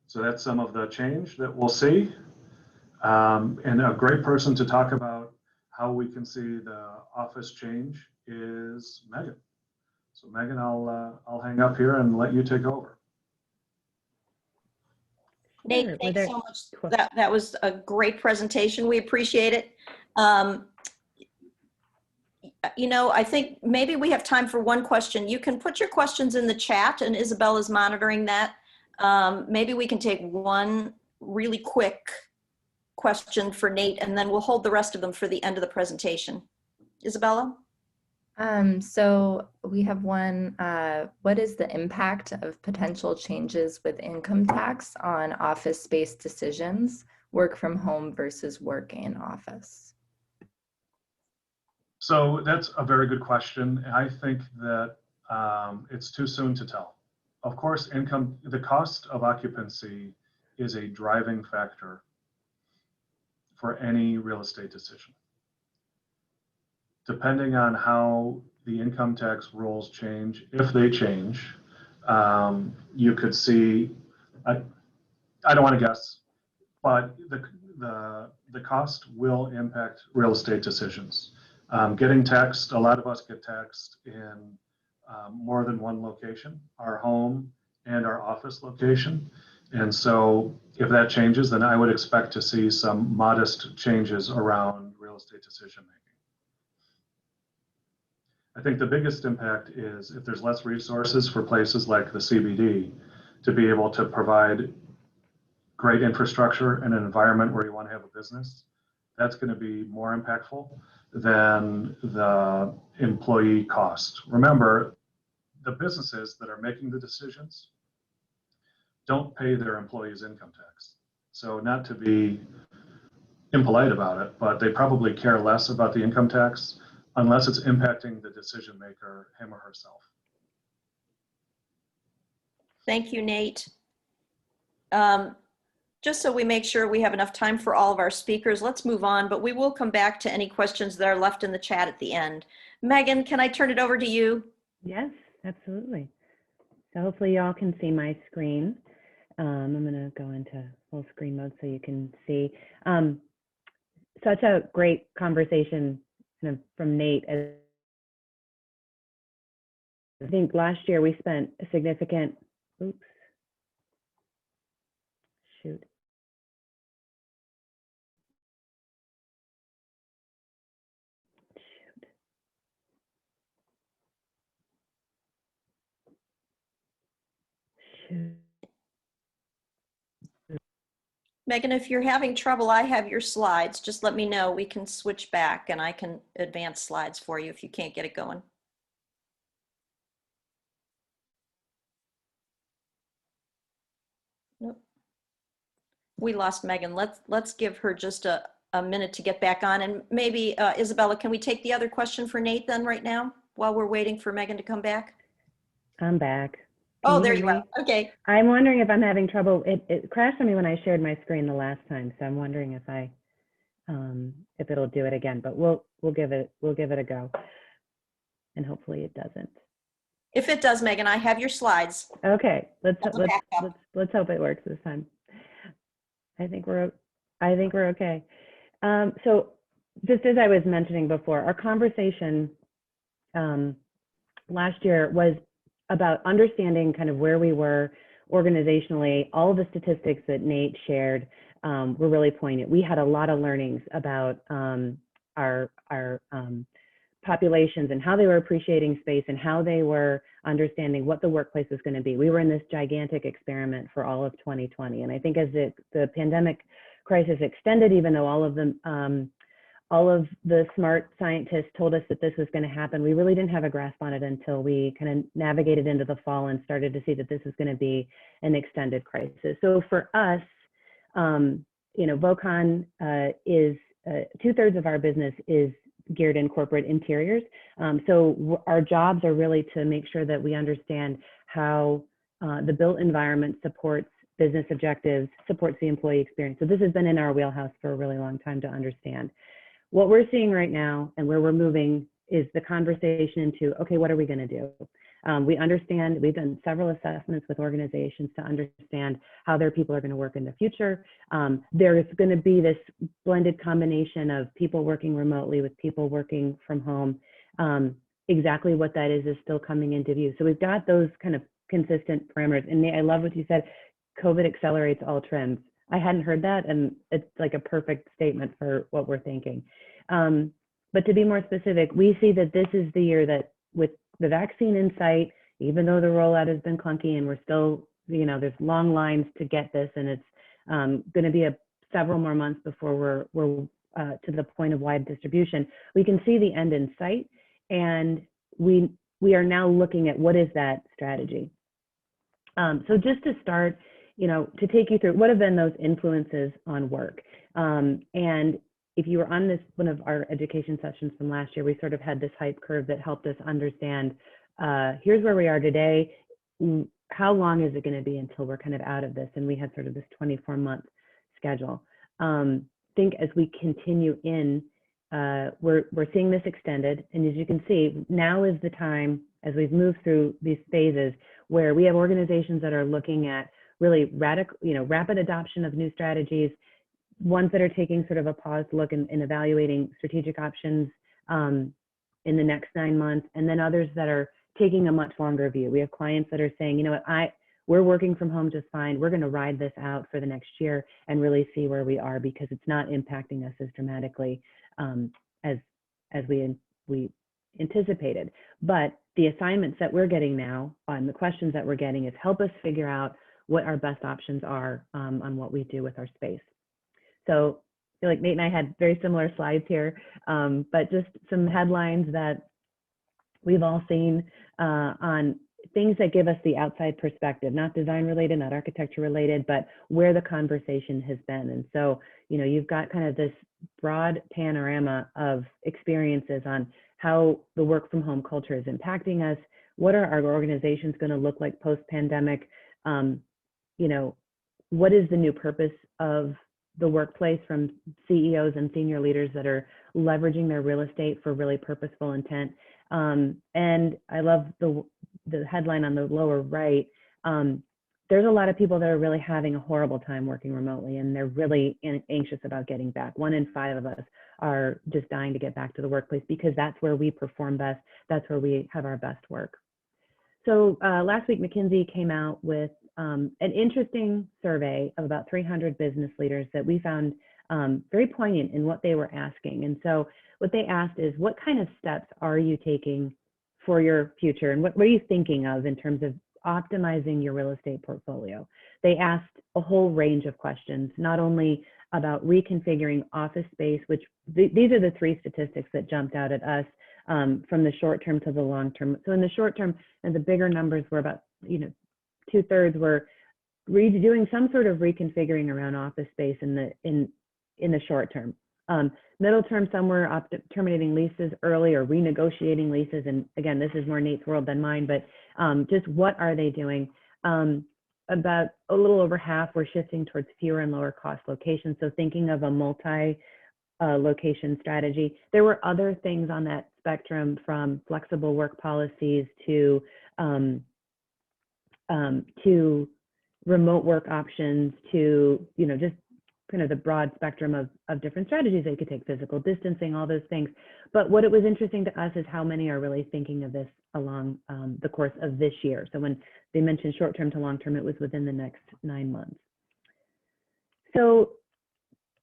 So that's some of the change that we'll see. And a great person to talk about how we can see the office change is Megan. So Megan, I'll hang up here and let you take over. Nate, thanks so much. That was a great presentation. We appreciate it. You know, I think maybe we have time for one question. You can put your questions in the chat, and Isabella's monitoring that. Maybe we can take one really quick question for Nate, and then we'll hold the rest of them for the end of the presentation. Isabella? So we have one, what is the impact of potential changes with income tax on office space decisions, work from home versus work in office? So that's a very good question. I think that it's too soon to tell. Of course, the cost of occupancy is a driving factor for any real estate decision. Depending on how the income tax rules change, if they change, you could see, I don't want to guess, but the cost will impact real estate decisions. Getting taxed, a lot of us get taxed in more than one location, our home and our office location. And so if that changes, then I would expect to see some modest changes around real estate decision making. I think the biggest impact is if there's less resources for places like the CBD to be able to provide great infrastructure and an environment where you want to have a business, that's going to be more impactful than the employee cost. Remember, the businesses that are making the decisions don't pay their employees income tax. So not to be impolite about it, but they probably care less about the income tax unless it's impacting the decision maker, him or herself. Thank you, Nate. Just so we make sure we have enough time for all of our speakers, let's move on, but we will come back to any questions that are left in the chat at the end. Megan, can I turn it over to you? Yes, absolutely. So hopefully y'all can see my screen. I'm going to go into full screen mode so you can see. Such a great conversation kind of from Nate. I think last year we spent a significant, oops, shoot. Shoot. Megan, if you're having trouble, I have your slides. Just let me know. We can switch back and I can advance slides for you if you can't get it going. Nope. We lost Megan. Let's give her just a minute to get back on. And maybe, Isabella, can we take the other question for Nate then right now while we're waiting for Megan to come back? I'm back. Oh, there you are. Okay. I'm wondering if I'm having trouble. It crashed on me when I shared my screen the last time, so I'm wondering if it'll do it again. But we'll give it a go, and hopefully it doesn't. If it does, Megan, I have your slides. Okay, let's hope it works this time. I think we're okay. So just as I was mentioning before, our conversation last year was about understanding kind of where we were organizationally. All of the statistics that Nate shared were really poignant. We had a lot of learnings about our populations and how they were appreciating space and how they were understanding what the workplace was going to be. We were in this gigantic experiment for all of 2020. And I think as the pandemic crisis extended, even though all of the smart scientists told us that this was going to happen, we really didn't have a grasp on it until we kind of navigated into the fall and started to see that this was going to be an extended crisis. So for us, Vocon is 2/3 of our business is geared in corporate interiors. So our jobs are really to make sure that we understand how the built environment supports business objectives, supports the employee experience. So this has been in our wheelhouse for a really long time to understand. What we're seeing right now and where we're moving is the conversation into, okay, what are we going to do? We understand, we've done several assessments with organizations to understand how their people are going to work in the future. There's going to be this blended combination of people working remotely with people working from home. Exactly what that is still coming into view. So we've got those kind of consistent parameters. And Nate, I love what you said, COVID accelerates all trends. I hadn't heard that, and it's like a perfect statement for what we're thinking. But to be more specific, we see that this is the year that with the vaccine in sight, even though the rollout has been clunky and we're still, there's long lines to get this, and it's going to be several more months before we're to the point of wide distribution. We can see the end in sight, and we are now looking at what is that strategy. So just to start, to take you through what have been those influences on work. And if you were on one of our education sessions from last year, we sort of had this hype curve that helped us understand, here's where we are today. How long is it going to be until we're kind of out of this? And we had sort of this 24-month schedule. I think as we continue in, we're seeing this extended. And as you can see, now is the time, as we've moved through these phases, where we have organizations that are looking at really rapid adoption of new strategies, ones that are taking sort of a paused look and evaluating strategic options in the next 9 months, and then others that are taking a much longer view. We have clients that are saying, we're working from home just fine. We're going to ride this out for the next year and really see where we are, because it's not impacting us as dramatically as we anticipated. But the assignments that we're getting now and the questions that we're getting is help us figure out what our best options are on what we do with our space. So I feel like Nate and I had very similar slides here, but just some headlines that we've all seen on things that give us the outside perspective, not design related, not architecture related, but where the conversation has been. And so, you know, you've got kind of this broad panorama of experiences on how the work from home culture is impacting us. What are our organizations going to look like post-pandemic? You know, what is the new purpose of the workplace from CEOs and senior leaders that are leveraging their real estate for really purposeful intent? And I love the headline on the lower right. There's a lot of people that are really having a horrible time working remotely, and they're really anxious about getting back. 1 in 5 of us are just dying to get back to the workplace because that's where we perform best. That's where we have our best work. So last week, McKinsey came out with an interesting survey of about 300 business leaders that we found very poignant in what they were asking. And so what they asked is, what kind of steps are you taking for your future? And what are you thinking of in terms of optimizing your real estate portfolio? They asked a whole range of questions, not only about reconfiguring office space, which these are the 3 statistics that jumped out at us from the short term to the long term. So in the short term, and the bigger numbers were about, you know, 2/3 were doing some sort of reconfiguring around office space in the short term. Middle term, some were terminating leases early or renegotiating leases. And again, this is more Nate's world than mine, but just what are they doing? About a little over half were shifting towards fewer and lower cost locations. So thinking of a multi-location strategy. There were other things on that spectrum, from flexible work policies to remote work options, to, you know, just kind of the broad spectrum of different strategies. They could take physical distancing, all those things. But what it was interesting to us is how many are really thinking of this along the course of this year. So when they mentioned short-term to long-term, it was within the next 9 months. So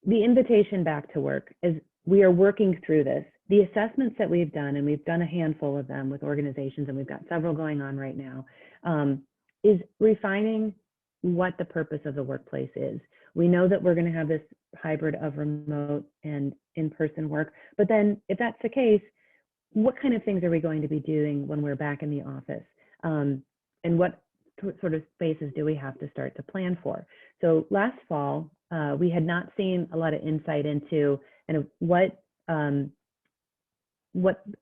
the invitation back to work is, we are working through this. The assessments that we've done, and we've done a handful of them with organizations, and we've got several going on right now, is refining what the purpose of the workplace is. We know that we're going to have this hybrid of remote and in-person work, but then if that's the case, what kind of things are we going to be doing when we're back in the office? And what sort of spaces do we have to start to plan for? So last fall, we had not seen a lot of insight into kind of what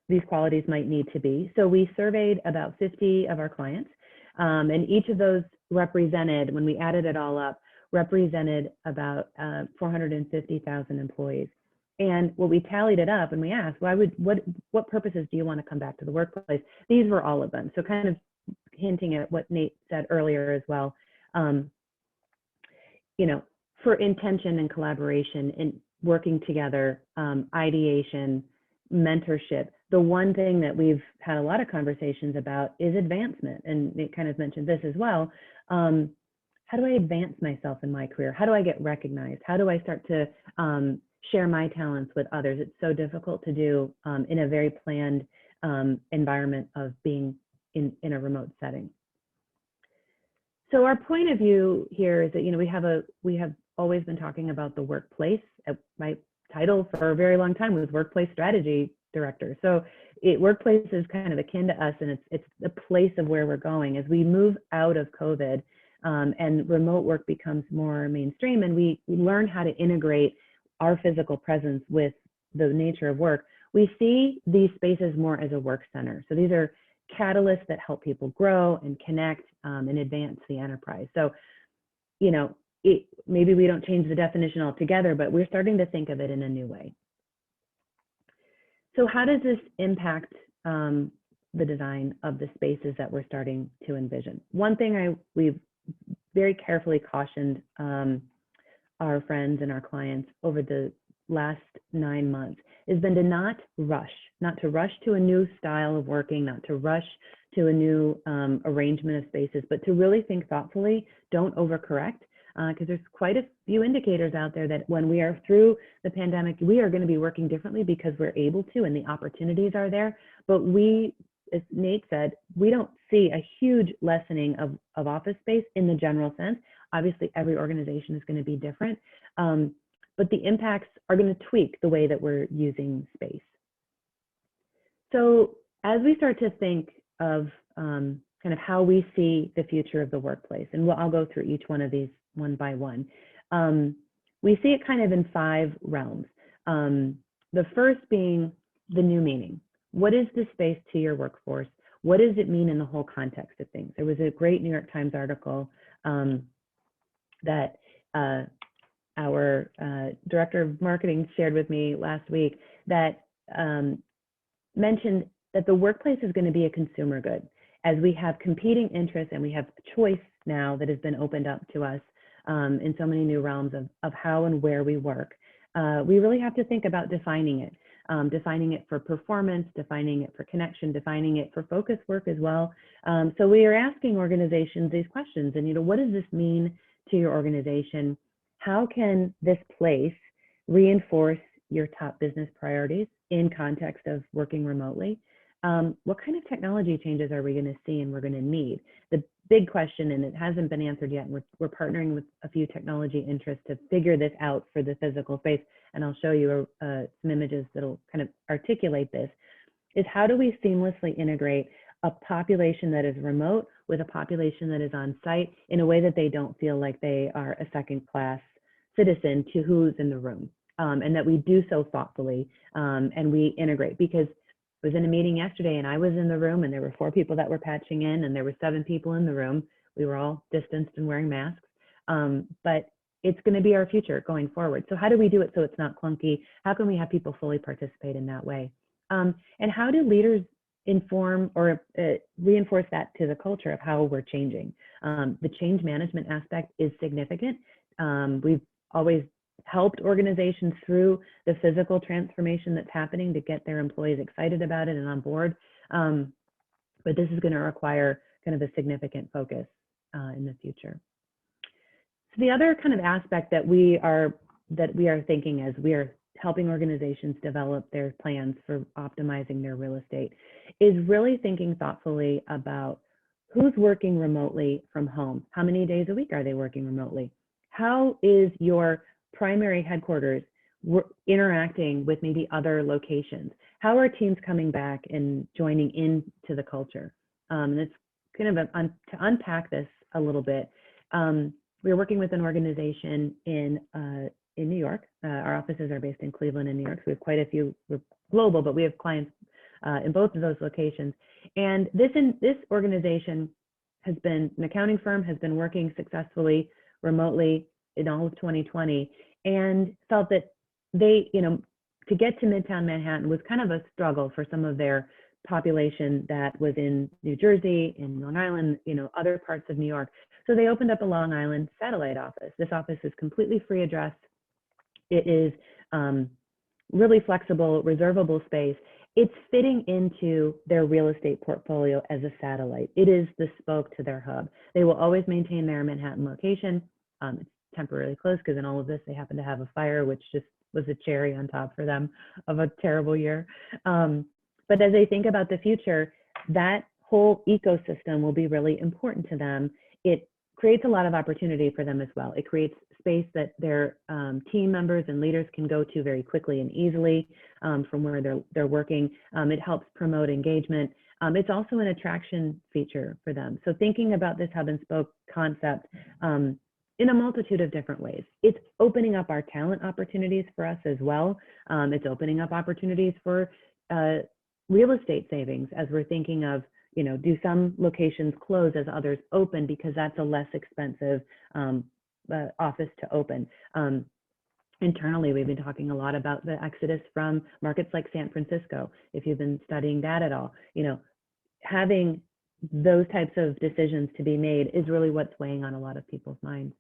these qualities might need to be. So we surveyed about 50 of our clients, and each of those represented, when we added it all up, represented about 450,000 employees. And what we tallied it up and we asked, what purposes do you want to come back to the workplace? These were all of them. So kind of hinting at what Nate said earlier as well, you know, for intention and collaboration and working together, ideation, mentorship. The one thing that we've had a lot of conversations about is advancement. And Nate kind of mentioned this as well. How do I advance myself in my career? How do I get recognized? How do I start to share my talents with others? It's so difficult to do in a very planned environment of being in a remote setting. So our point of view here is that, you know, we have always been talking about the workplace. My title for a very long time was Workplace Strategy Director. So workplace is kind of akin to us, and it's the place of where we're going as we move out of COVID. And remote work becomes more mainstream, and we learn how to integrate our physical presence with the nature of work. We see these spaces more as a work center. So these are catalysts that help people grow and connect and advance the enterprise. So, you know, maybe we don't change the definition altogether, but we're starting to think of it in a new way. So how does this impact the design of the spaces that we're starting to envision? One thing we've very carefully cautioned our friends and our clients over the last 9 months has been to not to rush to a new style of working, not to rush to a new arrangement of spaces, but to really think thoughtfully. Don't overcorrect, because there's quite a few indicators out there that when we are through the pandemic, we are going to be working differently because we're able to, and the opportunities are there. But we, as Nate said, we don't see a huge lessening of office space in the general sense. Obviously, every organization is going to be different, but the impacts are going to tweak the way that we're using space. So as we start to think of kind of how we see the future of the workplace. And I'll go through each one of these one by one. We see it kind of in 5 realms. The first being the new meaning. What is the space to your workforce? What does it mean in the whole context of things? There was a great New York Times article that our director of marketing shared with me last week that mentioned that the workplace is going to be a consumer good. As we have competing interests and we have choice now that has been opened up to us in so many new realms of how and where we work, we really have to think about defining it for performance, defining it for connection, defining it for focus work as well. So we are asking organizations these questions, and what does this mean to your organization? How can this place reinforce your top business priorities in context of working remotely? What kind of technology changes are we going to see and we're going to need? The big question, and it hasn't been answered yet, and we're partnering with a few technology interests to figure this out for the physical space, and I'll show you some images that'll kind of articulate this, is how do we seamlessly integrate a population that is remote with a population that is on site in a way that they don't feel like they are a second-class citizen to who's in the room, and that we do so thoughtfully and we integrate. Because I was in a meeting yesterday and I was in the room and there were 4 people that were patching in and there were 7 people in the room. We were all distanced and wearing masks, but it's going to be our future going forward. So how do we do it so it's not clunky? How can we have people fully participate in that way? And how do leaders inform or reinforce that to the culture of how we're changing? The change management aspect is significant. We've always helped organizations through the physical transformation that's happening to get their employees excited about it and on board. But this is going to require kind of a significant focus in the future. So the other kind of aspect that we are thinking as we are helping organizations develop their plans for optimizing their real estate is really thinking thoughtfully about who's working remotely from home. How many days a week are they working remotely? How is your primary headquarters interacting with maybe other locations? How are teams coming back and joining into the culture? And it's kind of to unpack this a little bit. We're working with an organization in New York. Our offices are based in Cleveland and New York, so we have quite a few. We're global, but we have clients in both of those locations. And this organization has been an accounting firm, has been working successfully remotely in all of 2020, and felt that they, to get to Midtown Manhattan was kind of a struggle for some of their population that was in New Jersey, in Long Island, other parts of New York. So they opened up a Long Island satellite office. This office is completely free address. It is really flexible, reservable space. It's fitting into their real estate portfolio as a satellite. It is the spoke to their hub. They will always maintain their Manhattan location. It's temporarily closed because in all of this, they happen to have a fire, which just was a cherry on top for them of a terrible year. But as they think about the future, that whole ecosystem will be really important to them. It creates a lot of opportunity for them as well. It creates space that their team members and leaders can go to very quickly and easily from where they're working. It helps promote engagement. It's also an attraction feature for them. So thinking about this hub and spoke concept in a multitude of different ways. It's opening up our talent opportunities for us as well. It's opening up opportunities for real estate savings as we're thinking of, do some locations close as others open because that's a less expensive office to open. Internally, we've been talking a lot about the exodus from markets like San Francisco. If you've been studying that at all, having those types of decisions to be made is really what's weighing on a lot of people's minds.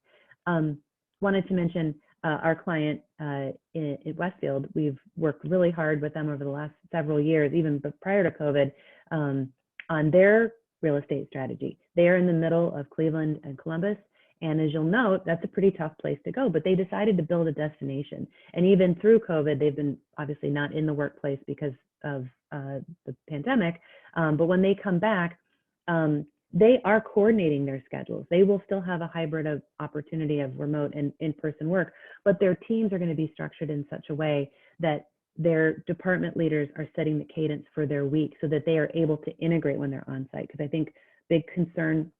Wanted to mention our client in Westfield. We've worked really hard with them over the last several years, even prior to COVID, on their real estate strategy. They are in the middle of Cleveland and Columbus. And as you'll note, that's a pretty tough place to go, but they decided to build a destination. And even through COVID, they've been obviously not in the workplace because of the pandemic. But when they come back, they are coordinating their schedules. They will still have a hybrid of opportunity of remote and in-person work, but their teams are going to be structured in such a way that their department leaders are setting the cadence for their week so that they are able to integrate when they're on site. Because I think big concern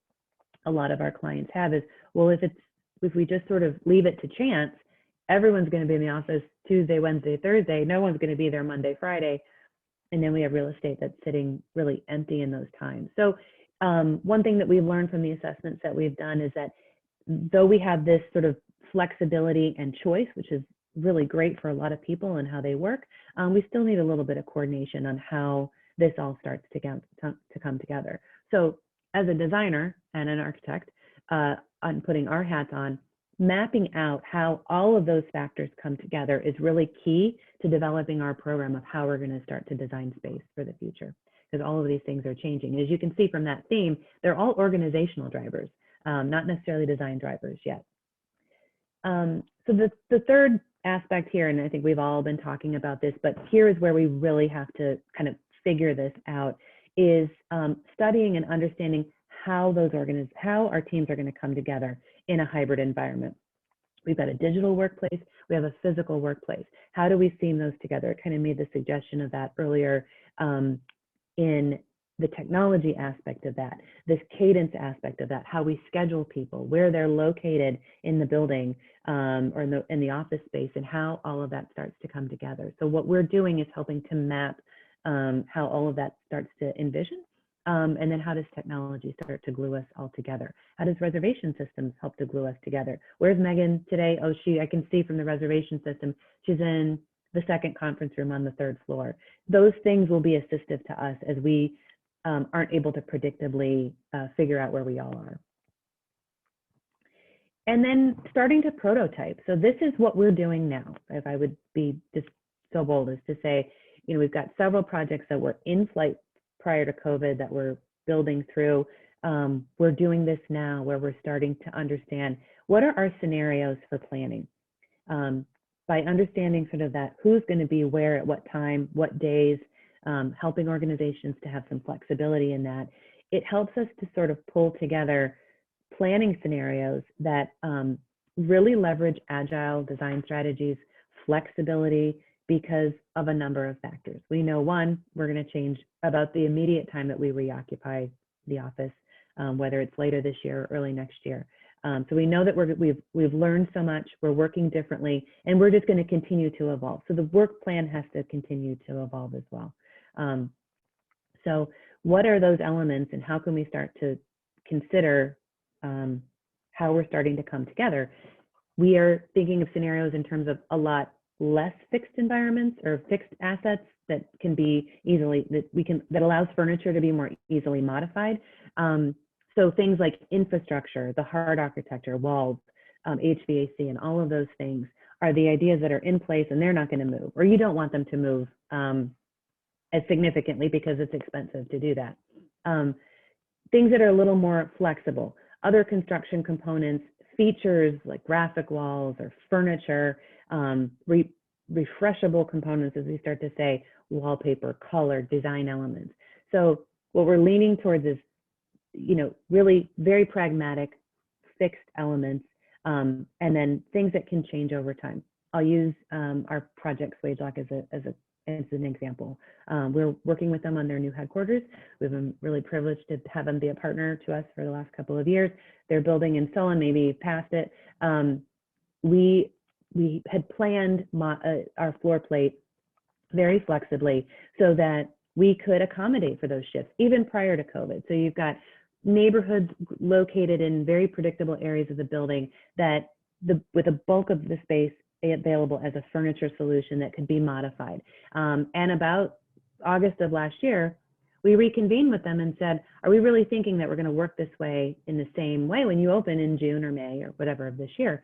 a lot of our clients have is, well, if we just sort of leave it to chance, everyone's going to be in the office Tuesday, Wednesday, Thursday. No one's going to be there Monday, Friday. And then we have real estate that's sitting really empty in those times. So one thing that we've learned from the assessments that we've done is that though we have this sort of flexibility and choice, which is really great for a lot of people and how they work, we still need a little bit of coordination on how this all starts to come together. So as a designer and an architect, on putting our hats on, mapping out how all of those factors come together is really key to developing our program of how we're going to start to design space for the future, because all of these things are changing. As you can see from that theme, they're all organizational drivers, not necessarily design drivers yet. So the third aspect here, and I think we've all been talking about this, but here is where we really have to kind of figure this out, is studying and understanding how our teams are going to come together in a hybrid environment. We've got a digital workplace, we have a physical workplace. How do we seam those together? I kind of made the suggestion of that earlier in the technology aspect of that, this cadence aspect of that, how we schedule people, where they're located in the building or in the office space, and how all of that starts to come together. So what we're doing is helping to map how all of that starts to envision. And then how does technology start to glue us all together? How does reservation systems help to glue us together? Where's Megan today? Oh, I can see from the reservation system, she's in the second conference room on the 3rd floor. Those things will be assistive to us as we aren't able to predictably figure out where we all are. And then starting to prototype. So this is what we're doing now. If I would be just so bold as to say, you know, we've got several projects that were in flight prior to COVID that we're building through. We're doing this now where we're starting to understand what are our scenarios for planning. By understanding sort of that who's going to be where at what time, what days, helping organizations to have some flexibility in that, it helps us to sort of pull together planning scenarios that really leverage agile design strategies, flexibility, because of a number of factors. We know, one, we're going to change about the immediate time that we reoccupy the office, whether it's later this year or early next year. So we know that we've learned so much, we're working differently, and we're just going to continue to evolve. So the work plan has to continue to evolve as well. So what are those elements, and how can we start to consider how we're starting to come together? We are thinking of scenarios in terms of a lot less fixed environments or fixed assets that can be easily, that allows furniture to be more easily modified. So things like infrastructure, the hard architecture, walls, HVAC, and all of those things are the ideas that are in place, and they're not going to move, or you don't want them to move as significantly because it's expensive to do that. Things that are a little more flexible, other construction components, features like graphic walls or furniture, refreshable components, as we start to say, wallpaper, color, design elements. So what we're leaning towards is, you know, really very pragmatic, fixed elements, and then things that can change over time. I'll use our project Swage Lock as an example. We're working with them on their new headquarters. We've been really privileged to have them be a partner to us for the last couple of years. They're building in Solon, maybe past it. We had planned our floor plate very flexibly so that we could accommodate for those shifts, even prior to COVID. So you've got neighborhoods located in very predictable areas of the building that with a bulk of the space available as a furniture solution that could be modified. And about August of last year, we reconvened with them and said, are we really thinking that we're going to work this way in the same way when you open in June or May or whatever of this year?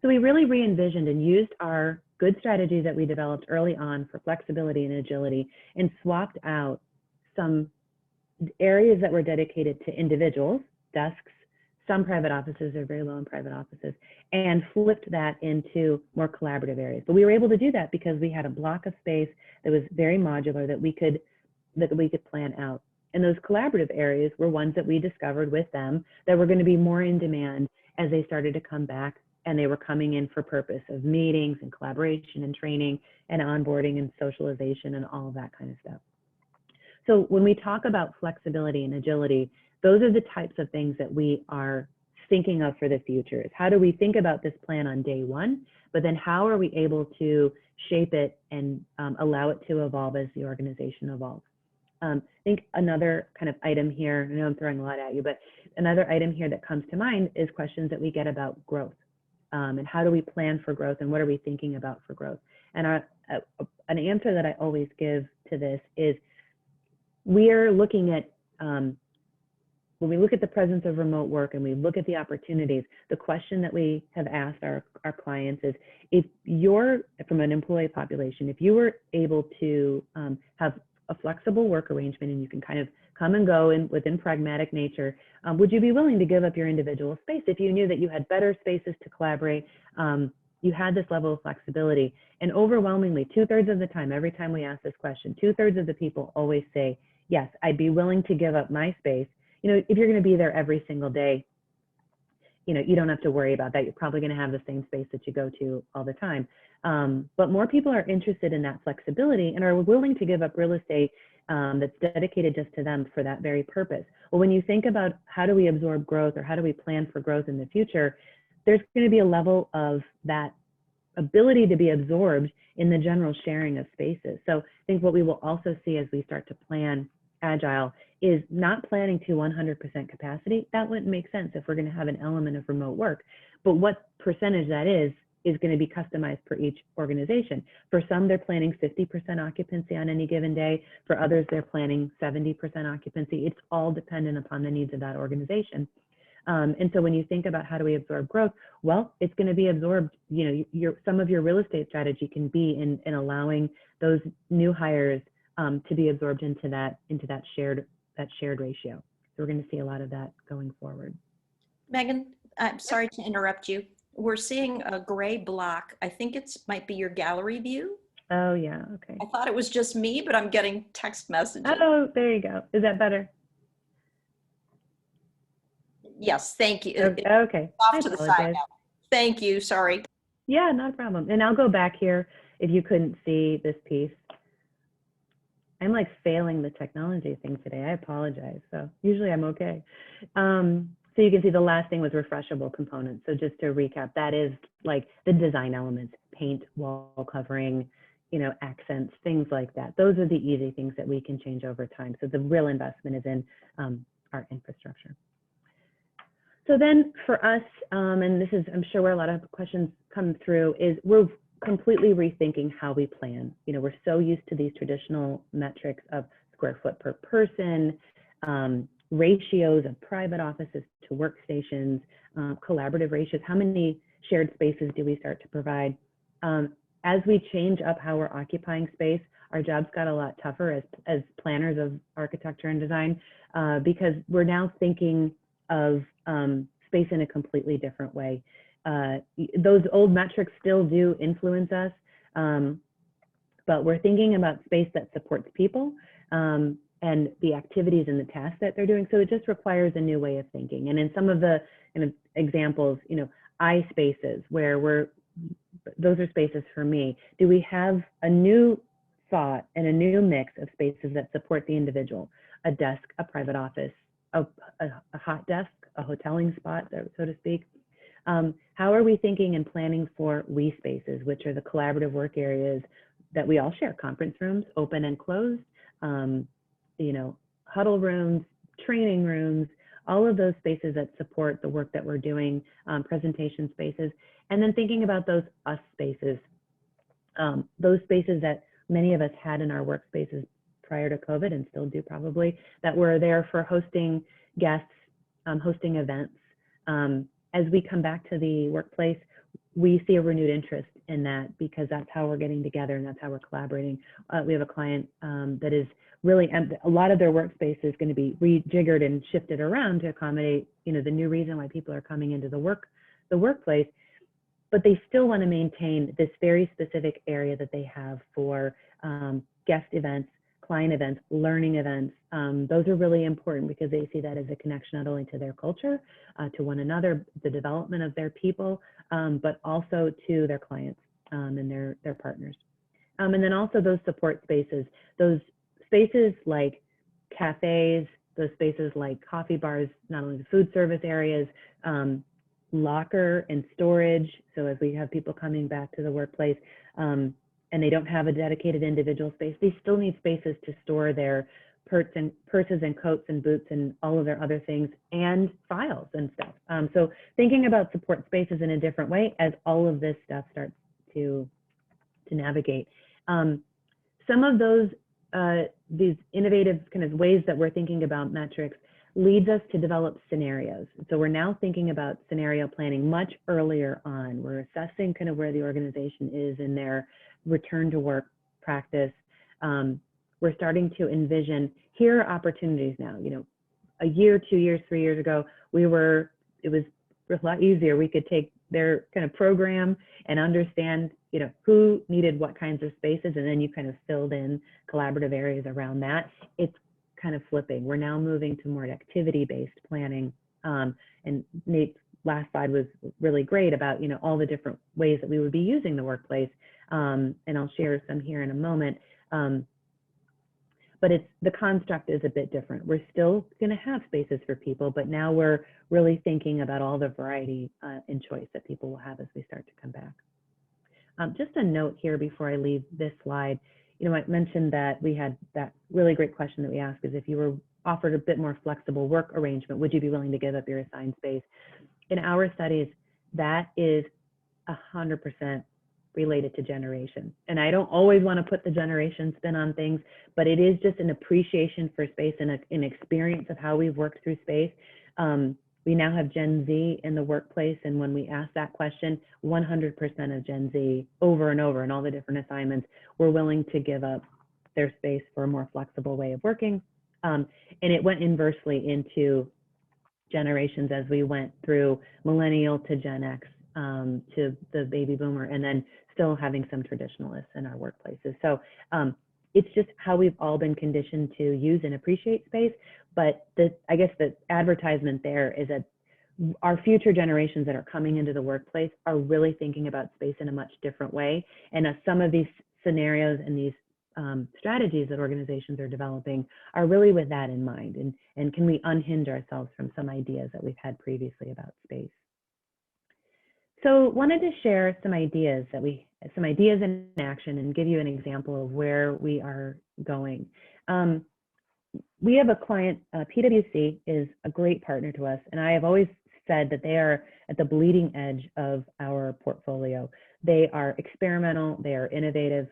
So we really re-envisioned and used our good strategies that we developed early on for flexibility and agility, and swapped out some areas that were dedicated to individuals, desks, some private offices are very low in private offices, and flipped that into more collaborative areas. But we were able to do that because we had a block of space that was very modular that we could plan out. And those collaborative areas were ones that we discovered with them that were going to be more in demand as they started to come back, and they were coming in for purpose of meetings and collaboration and training and onboarding and socialization and all of that kind of stuff. So when we talk about flexibility and agility, those are the types of things that we are thinking of for the future. Is how do we think about this plan on day one, but then how are we able to shape it and allow it to evolve as the organization evolves? I think another kind of item here, I know I'm throwing a lot at you, but another item here that comes to mind is questions that we get about growth. And how do we plan for growth, and what are we thinking about for growth? And an answer that I always give to this is, we are looking at, when we look at the presence of remote work and we look at the opportunities, the question that we have asked our clients is, if you're from an employee population, if you were able to have a flexible work arrangement and you can kind of come and go within pragmatic nature, would you be willing to give up your individual space if you knew that you had better spaces to collaborate, you had this level of flexibility? And overwhelmingly, 2/3 of the time, every time we ask this question, 2/3 of the people always say, yes, I'd be willing to give up my space. You know, if you're going to be there every single day, you know, you don't have to worry about that. You're probably going to have the same space that you go to all the time. But more people are interested in that flexibility and are willing to give up real estate that's dedicated just to them for that very purpose. Well, when you think about how do we absorb growth, or how do we plan for growth in the future, there's going to be a level of that ability to be absorbed in the general sharing of spaces. So I think what we will also see as we start to plan Agile is not planning to 100% capacity. That wouldn't make sense if we're going to have an element of remote work. But what percentage that is going to be customized per each organization. For some, they're planning 50% occupancy on any given day. For others, they're planning 70% occupancy. It's all dependent upon the needs of that organization. And so when you think about how do we absorb growth, well, it's going to be absorbed. You know, some of your real estate strategy can be in allowing those new hires to be absorbed into that shared ratio. So we're going to see a lot of that going forward. Megan, I'm sorry to interrupt you. We're seeing a gray block. I think might be your gallery view. Oh yeah, okay. I thought it was just me, but I'm getting text messages. Oh, there you go. Is that better? Yes, thank you. Okay. Off to the side now. Thank you, sorry. Yeah, not a problem. And I'll go back here if you couldn't see this piece. I'm like failing the technology thing today. I apologize. So usually I'm okay. So you can see the last thing was refreshable components. So just to recap, that is like the design elements, paint, wall covering, you know, accents, things like that. Those are the easy things that we can change over time. So the real investment is in our infrastructure. So then for us, and this is, I'm sure where a lot of questions come through, is we're completely rethinking how we plan. You know, we're so used to these traditional metrics of square foot per person, ratios of private offices to workstations, collaborative ratios. How many shared spaces do we start to provide? As we change up how we're occupying space, our jobs got a lot tougher as planners of architecture and design, because we're now thinking of space in a completely different way. Those old metrics still do influence us, but we're thinking about space that supports people and the activities and the tasks that they're doing. So it just requires a new way of thinking. And in some of the kind of examples, you know, I spaces where those are spaces for me. Do we have a new thought and a new mix of spaces that support the individual? A desk, a private office, a hot desk, a hoteling spot, so to speak. How are we thinking and planning for we spaces, which are the collaborative work areas that we all share? Conference rooms, open and closed, you know, huddle rooms, training rooms, all of those spaces that support the work that we're doing, presentation spaces, and then thinking about those us spaces, those spaces that many of us had in our workspaces prior to COVID and still do probably, that were there for hosting guests, hosting events. As we come back to the workplace, we see a renewed interest in that because that's how we're getting together and that's how we're collaborating. We have a client that is really, a lot of their workspace is going to be rejiggered and shifted around to accommodate, you know, the new reason why people are coming into the workplace, but they still want to maintain this very specific area that they have for guest events, client events, learning events. Those are really important because they see that as a connection not only to their culture, to one another, the development of their people, but also to their clients and their partners. And then also those support spaces, those spaces like cafes, those spaces like coffee bars, not only the food service areas, locker and storage. So as we have people coming back to the workplace and they don't have a dedicated individual space, they still need spaces to store their purses and coats and boots and all of their other things and files and stuff. So thinking about support spaces in a different way as all of this stuff starts to navigate. Some of those, these innovative kind of ways that we're thinking about metrics leads us to develop scenarios. So we're now thinking about scenario planning much earlier on. We're assessing kind of where the organization is in their return to work practice. We're starting to envision, here are opportunities now. You know, a year, 2 years, 3 years ago, it was a lot easier. We could take their kind of program and understand, you know, who needed what kinds of spaces, and then you kind of filled in collaborative areas around that. It's kind of flipping. We're now moving to more activity-based planning. And Nate's last slide was really great about, you know, all the different ways that we would be using the workplace. And I'll share some here in a moment. But the construct is a bit different. We're still going to have spaces for people, but now we're really thinking about all the variety and choice that people will have as we start to come back. Just a note here before I leave this slide. You know, I mentioned that we had that really great question that we asked is if you were offered a bit more flexible work arrangement, would you be willing to give up your assigned space? In our studies, that is 100% related to generation. And I don't always want to put the generation spin on things, but it is just an appreciation for space and an experience of how we've worked through space. We now have Gen Z in the workplace, and when we ask that question, 100% of Gen Z over and over in all the different assignments were willing to give up their space for a more flexible way of working. And it went inversely into generations as we went through millennial to Gen X to the baby boomer, and then still having some traditionalists in our workplaces. So it's just how we've all been conditioned to use and appreciate space. But I guess the advertisement there is that our future generations that are coming into the workplace are really thinking about space in a much different way. And some of these scenarios and these strategies that organizations are developing are really with that in mind. And can we unhinge ourselves from some ideas that we've had previously about space? So wanted to share some ideas in action and give you an example of where we are going. We have a client, PwC is a great partner to us, and I have always said that they are at the bleeding edge of our portfolio. They are experimental, they are innovative,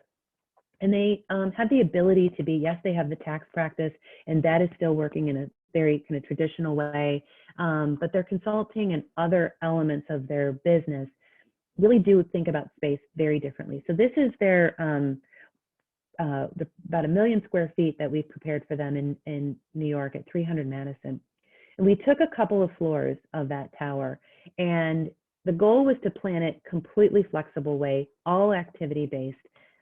and they have the ability to be, yes, they have the tax practice, and that is still working in a very kind of traditional way, but their consulting and other elements of their business really do think about space very differently. So this is their about 1 million square feet that we've prepared for them in New York at 300 Madison. And we took a couple of floors of that tower, and the goal was to plan it completely flexible way, all activity based,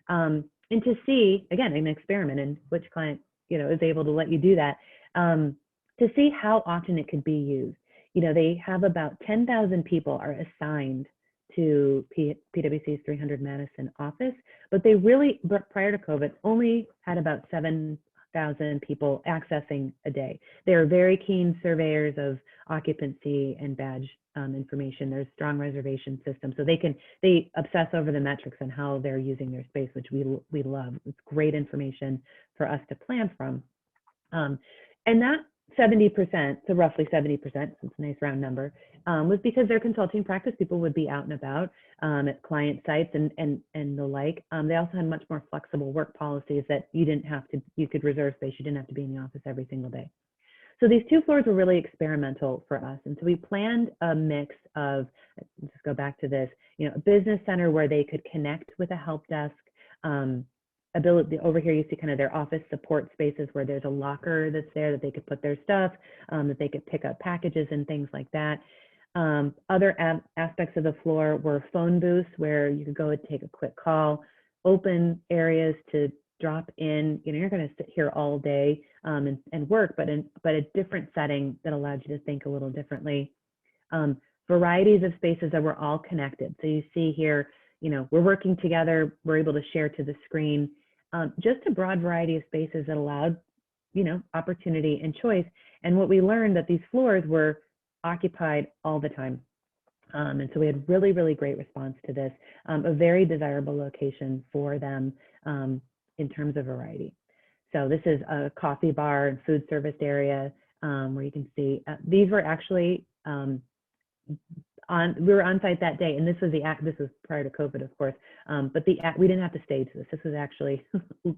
and to see, again, an experiment in which client, you know, is able to let you do that, to see how often it could be used. You know, they have about 10,000 people are assigned to PwC's 300 Madison office, but they really, prior to COVID, only had about 7,000 people accessing a day. They're very keen surveyors of occupancy and badge information. There's strong reservation systems, so they obsess over the metrics and how they're using their space, which we love. It's great information for us to plan from. And that 70%, so roughly 70%, it's a nice round number, was because their consulting practice people would be out and about at client sites and the like. They also had much more flexible work policies that you could reserve space. You didn't have to be in the office every single day. So these 2 floors were really experimental for us. And so we planned a mix of, let's just go back to this, you know, a business center where they could connect with a help desk, ability. Over here you see kind of their office support spaces where there's a locker that's there that they could put their stuff, that they could pick up packages and things like that. Other aspects of the floor were phone booths where you could go and take a quick call, open areas to drop in. You know, you're going to sit here all day and work, but a different setting that allowed you to think a little differently. Varieties of spaces that were all connected. So you see here, you know, we're working together, we're able to share to the screen. Just a broad variety of spaces that allowed opportunity and choice. And what we learned that these floors were occupied all the time. And so we had really, really great response to this, a very desirable location for them in terms of variety. So this is a coffee bar and food service area where you can see these were actually we were on site that day, and this was prior to COVID, of course. But we didn't have to stage this. This was actually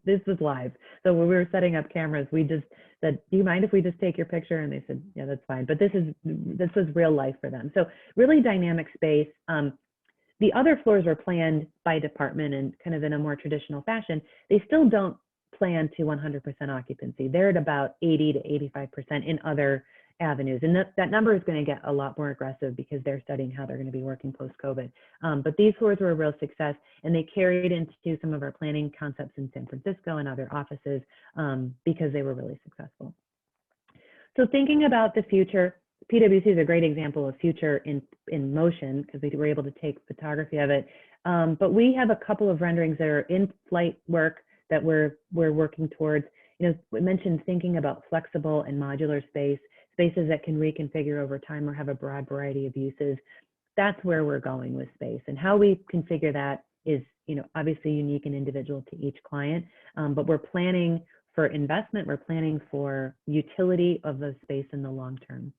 this was live. So when we were setting up cameras, we just said, "Do you mind if we just take your picture?" And they said, "Yeah, that's fine." But this was real life for them. So really dynamic space. The other floors were planned by department and kind of in a more traditional fashion. They still don't plan to 100% occupancy. They're at about 80 to 85% in other avenues. And that number is going to get a lot more aggressive because they're studying how they're going to be working post-COVID. But these floors were a real success, and they carried into some of our planning concepts in San Francisco and other offices because they were really successful. So thinking about the future, PwC is a great example of future in motion because we were able to take photography of it. But we have a couple of renderings that are in flight work that we're working towards. We mentioned thinking about flexible and modular spaces that can reconfigure over time or have a broad variety of uses. That's where we're going with space, and how we configure that is, obviously unique and individual to each client. But we're planning for investment. We're planning for utility of the space in the long term.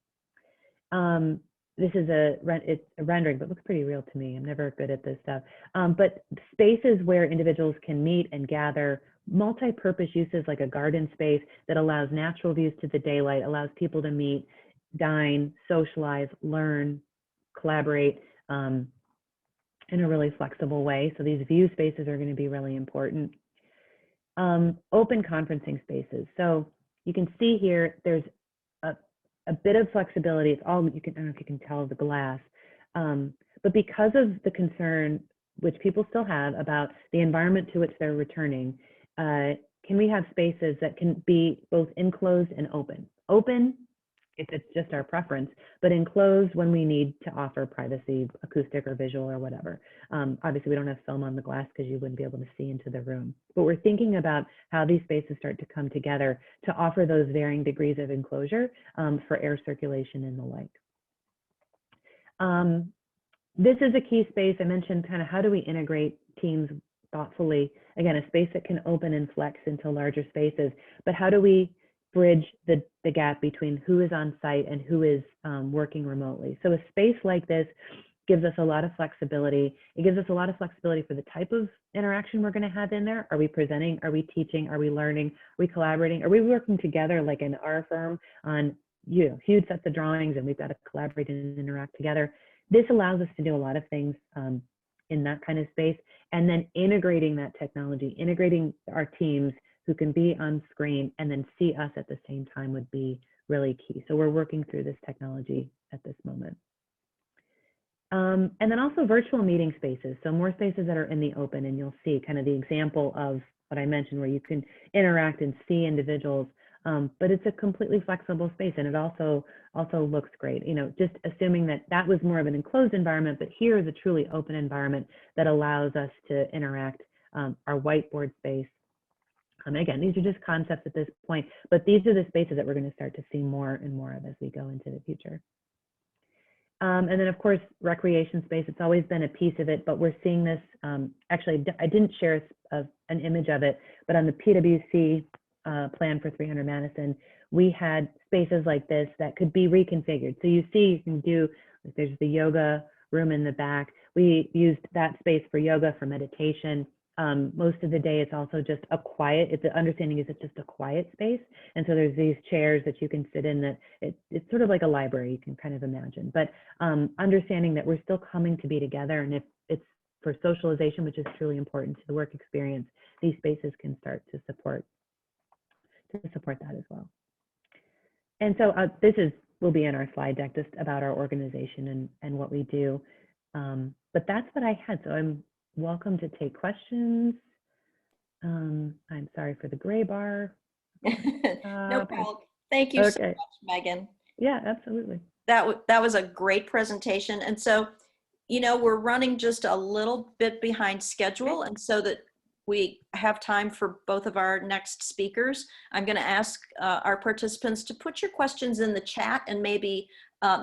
This is it's a rendering, but looks pretty real to me. I'm never good at this stuff. But spaces where individuals can meet and gather, multi-purpose uses like a garden space that allows natural views to the daylight, allows people to meet, dine, socialize, learn, collaborate in a really flexible way. So these view spaces are going to be really important. Open conferencing spaces. So you can see here, there's a bit of flexibility. It's all, I don't know if you can tell the glass, but because of the concern, which people still have about the environment to which they're returning, can we have spaces that can be both enclosed and open? Open, if it's just our preference, but enclosed when we need to offer privacy, acoustic or visual or whatever. Obviously, we don't have film on the glass because you wouldn't be able to see into the room. But we're thinking about how these spaces start to come together to offer those varying degrees of enclosure for air circulation and the like. This is a key space. I mentioned kind of how do we integrate teams thoughtfully. Again, a space that can open and flex into larger spaces, but how do we bridge the gap between who is on site and who is working remotely? So a space like this gives us a lot of flexibility. It gives us a lot of flexibility for the type of interaction we're going to have in there. Are we presenting? Are we teaching? Are we learning? Are we collaborating? Are we working together like in our firm on huge sets of drawings and we've got to collaborate and interact together? This allows us to do a lot of things in that kind of space, and then integrating that technology, integrating our teams who can be on screen and then see us at the same time would be really key. So we're working through this technology at this moment. And then also virtual meeting spaces. So more spaces that are in the open, and you'll see kind of the example of what I mentioned where you can interact and see individuals, but it's a completely flexible space, and it also looks great. Just assuming that was more of an enclosed environment, but here is a truly open environment that allows us to interact. Our whiteboard space. Again, these are just concepts at this point, but these are the spaces that we're going to start to see more and more of as we go into the future. And then, of course, recreation space. It's always been a piece of it, but we're seeing this. Actually, I didn't share an image of it, but on the PwC plan for 300 Madison, we had spaces like this that could be reconfigured. So you see, you can do, there's the yoga room in the back. We used that space for yoga, for meditation. Most of the day, it's also just a quiet, the understanding is it's just a quiet space. And so there's these chairs that you can sit in that it's sort of like a library, you can kind of imagine. But understanding that we're still coming to be together, and if it's for socialization, which is truly important to the work experience, these spaces can start to support that as well. And so this will be in our slide deck just about our organization and what we do. But that's what I had. So I'm welcome to take questions. I'm sorry for the gray bar. No problem. Thank you so much, Megan. Yeah, absolutely. That was a great presentation. And so, we're running just a little bit behind schedule. And so that we have time for both of our next speakers, I'm going to ask our participants to put your questions in the chat, and maybe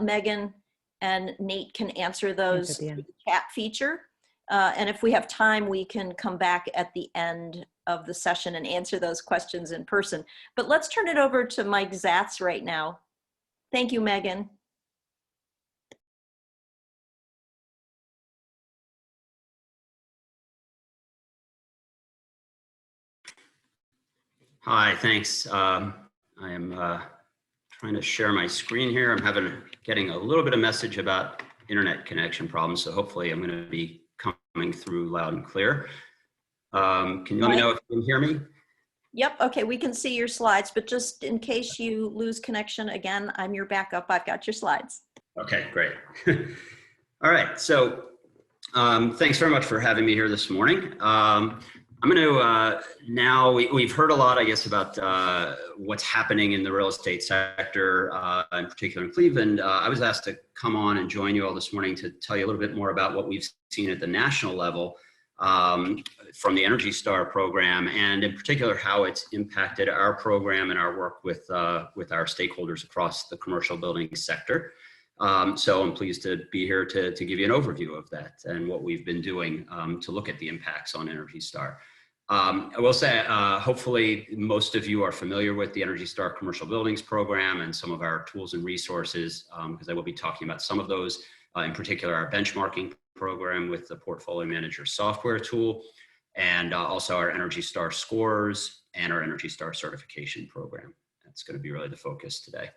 Megan and Nate can answer those through the chat feature. And if we have time, we can come back at the end of the session and answer those questions in person. But let's turn it over to Mike Zatz right now. Thank you, Megan. Hi, thanks. I am trying to share my screen here. I'm getting a little bit of message about internet connection problems, so hopefully I'm going to be coming through loud and clear. Can you let me know if you can hear me? Yep, okay, we can see your slides, but just in case you lose connection again, I'm your backup. I've got your slides. Okay, great. All right, so thanks very much for having me here this morning. I'm going to now, we've heard a lot, I guess, about what's happening in the real estate sector, in particular in Cleveland. I was asked to come on and join you all this morning to tell you a little bit more about what we've seen at the national level from the Energy Star program, and in particular how it's impacted our program and our work with our stakeholders across the commercial building sector. So I'm pleased to be here to give you an overview of that and what we've been doing to look at the impacts on Energy Star. I will say, hopefully most of you are familiar with the Energy Star Commercial Buildings program and some of our tools and resources, because I will be talking about some of those, in particular our benchmarking program with the Portfolio Manager software tool, and also our Energy Star scores and our Energy Star certification program. That's going to be really the focus today.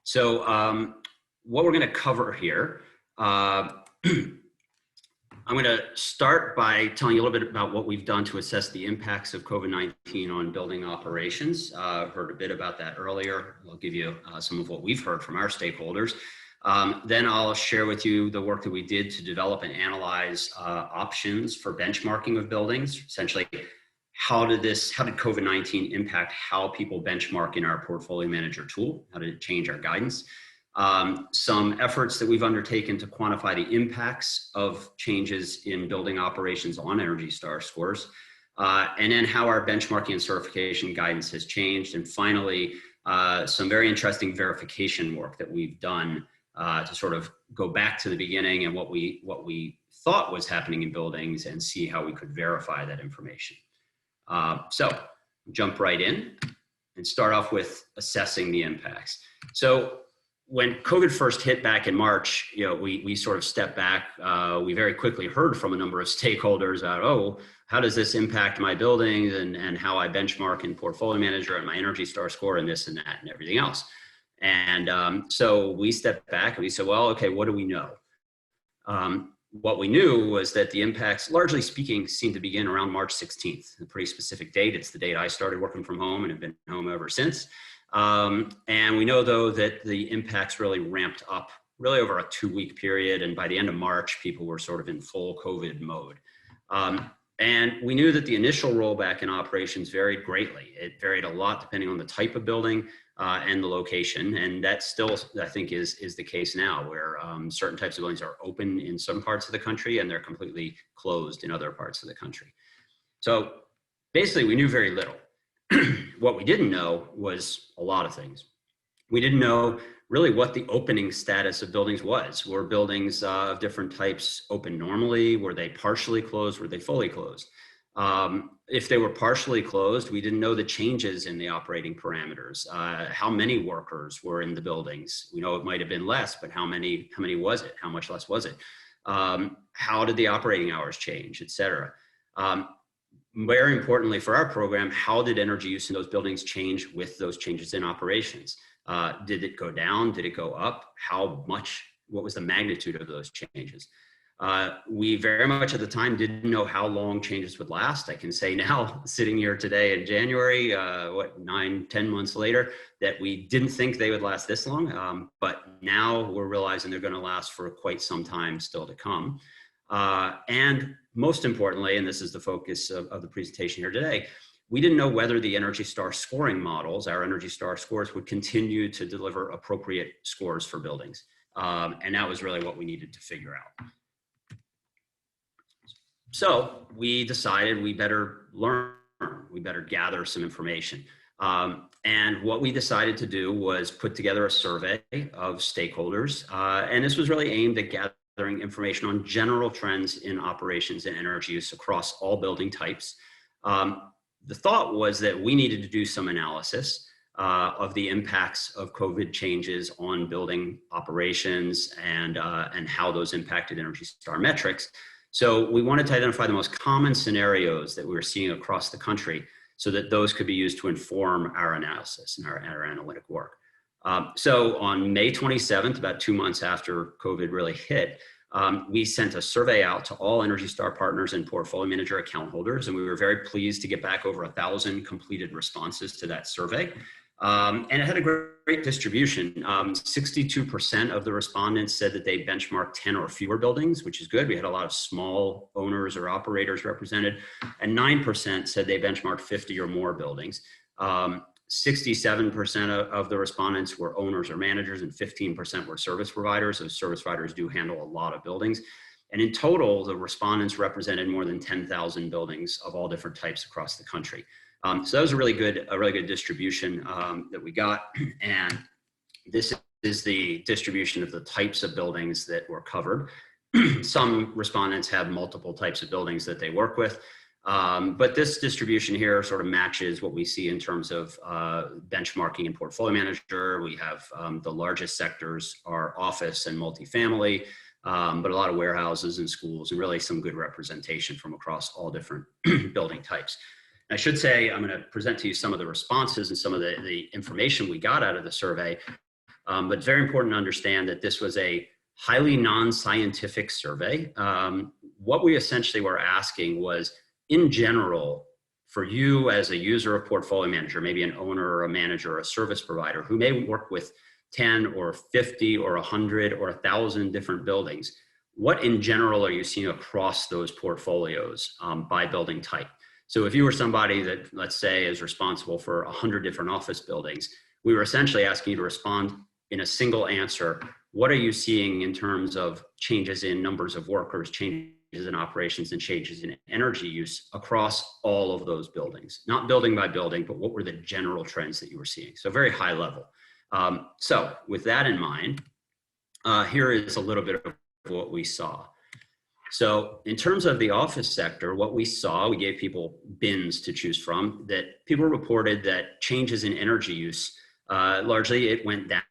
So what we're going to cover here, I'm going to start by telling you a little bit about what we've done to assess the impacts of COVID-19 on building operations. Heard a bit about that earlier. I'll give you some of what we've heard from our stakeholders. Then I'll share with you the work that we did to develop and analyze options for benchmarking of buildings. Essentially, how did COVID-19 impact how people benchmark in our Portfolio Manager tool? How did it change our guidance? Some efforts that we've undertaken to quantify the impacts of changes in building operations on Energy Star scores, and then how our benchmarking and certification guidance has changed. And finally, some very interesting verification work that we've done to sort of go back to the beginning and what we thought was happening in buildings and see how we could verify that information. So jump right in and start off with assessing the impacts. So when COVID first hit back in March, we sort of stepped back. We very quickly heard from a number of stakeholders about, oh, how does this impact my buildings and how I benchmark in Portfolio Manager and my Energy Star score and this and that and everything else. And so we stepped back and we said, well, okay, what do we know? What we knew was that the impacts, largely speaking, seemed to begin around March 16th, a pretty specific date. It's the date I started working from home and have been home ever since. And we know, though, that the impacts really ramped up really over a 2-week period. And by the end of March, people were sort of in full COVID mode. And we knew that the initial rollback in operations varied greatly. It varied a lot depending on the type of building and the location. And that still, I think, is the case now, where certain types of buildings are open in some parts of the country and they're completely closed in other parts of the country. So basically, we knew very little. What we didn't know was a lot of things. We didn't know really what the opening status of buildings was. Were buildings of different types open normally? Were they partially closed? Were they fully closed? If they were partially closed, we didn't know the changes in the operating parameters. How many workers were in the buildings? We know it might have been less, but how many was it? How much less was it? How did the operating hours change, et cetera? Very importantly for our program, how did energy use in those buildings change with those changes in operations? Did it go down? Did it go up? How much? What was the magnitude of those changes? We very much at the time didn't know how long changes would last. I can say now, sitting here today in January, 9-10 months later, that we didn't think they would last this long. But now we're realizing they're going to last for quite some time still to come. And most importantly, and this is the focus of the presentation here today, we didn't know whether the Energy Star scoring models, our Energy Star scores, would continue to deliver appropriate scores for buildings. And that was really what we needed to figure out. So we decided we better learn, we better gather some information. And what we decided to do was put together a survey of stakeholders. And this was really aimed at gathering information on general trends in operations and energy use across all building types. The thought was that we needed to do some analysis of the impacts of COVID changes on building operations and how those impacted Energy Star metrics. So we wanted to identify the most common scenarios that we were seeing across the country so that those could be used to inform our analysis and our analytic work. So on May 27th, about 2 months after COVID really hit, we sent a survey out to all Energy Star partners and portfolio manager account holders, and we were very pleased to get back over 1,000 completed responses to that survey. And it had a great distribution. 62% of the respondents said that they benchmarked 10 or fewer buildings, which is good. We had a lot of small owners or operators represented, and 9% said they benchmarked 50 or more buildings. 67% of the respondents were owners or managers, and 15% were service providers. Those service providers do handle a lot of buildings. And in total, the respondents represented more than 10,000 buildings of all different types across the country. So that was a really good distribution that we got. And this is the distribution of the types of buildings that were covered. Some respondents have multiple types of buildings that they work with. But this distribution here sort of matches what we see in terms of benchmarking and portfolio manager. We have the largest sectors are office and multifamily, but a lot of warehouses and schools, and really some good representation from across all different building types. I should say, I'm going to present to you some of the responses and some of the information we got out of the survey. But it's very important to understand that this was a highly non-scientific survey. What we essentially were asking was, in general, for you as a user or portfolio manager, maybe an owner or a manager or a service provider who may work with 10 or 50 or 100 or 1,000 different buildings, what in general are you seeing across those portfolios by building type? So if you were somebody that, let's say, is responsible for 100 different office buildings, we were essentially asking you to respond in a single answer. What are you seeing in terms of changes in numbers of workers, changes in operations, and changes in energy use across all of those buildings? Not building by building, but what were the general trends that you were seeing? So very high level. So with that in mind, here is a little bit of what we saw. So in terms of the office sector, what we saw, we gave people bins to choose from, that people reported that changes in energy use, largely it went down.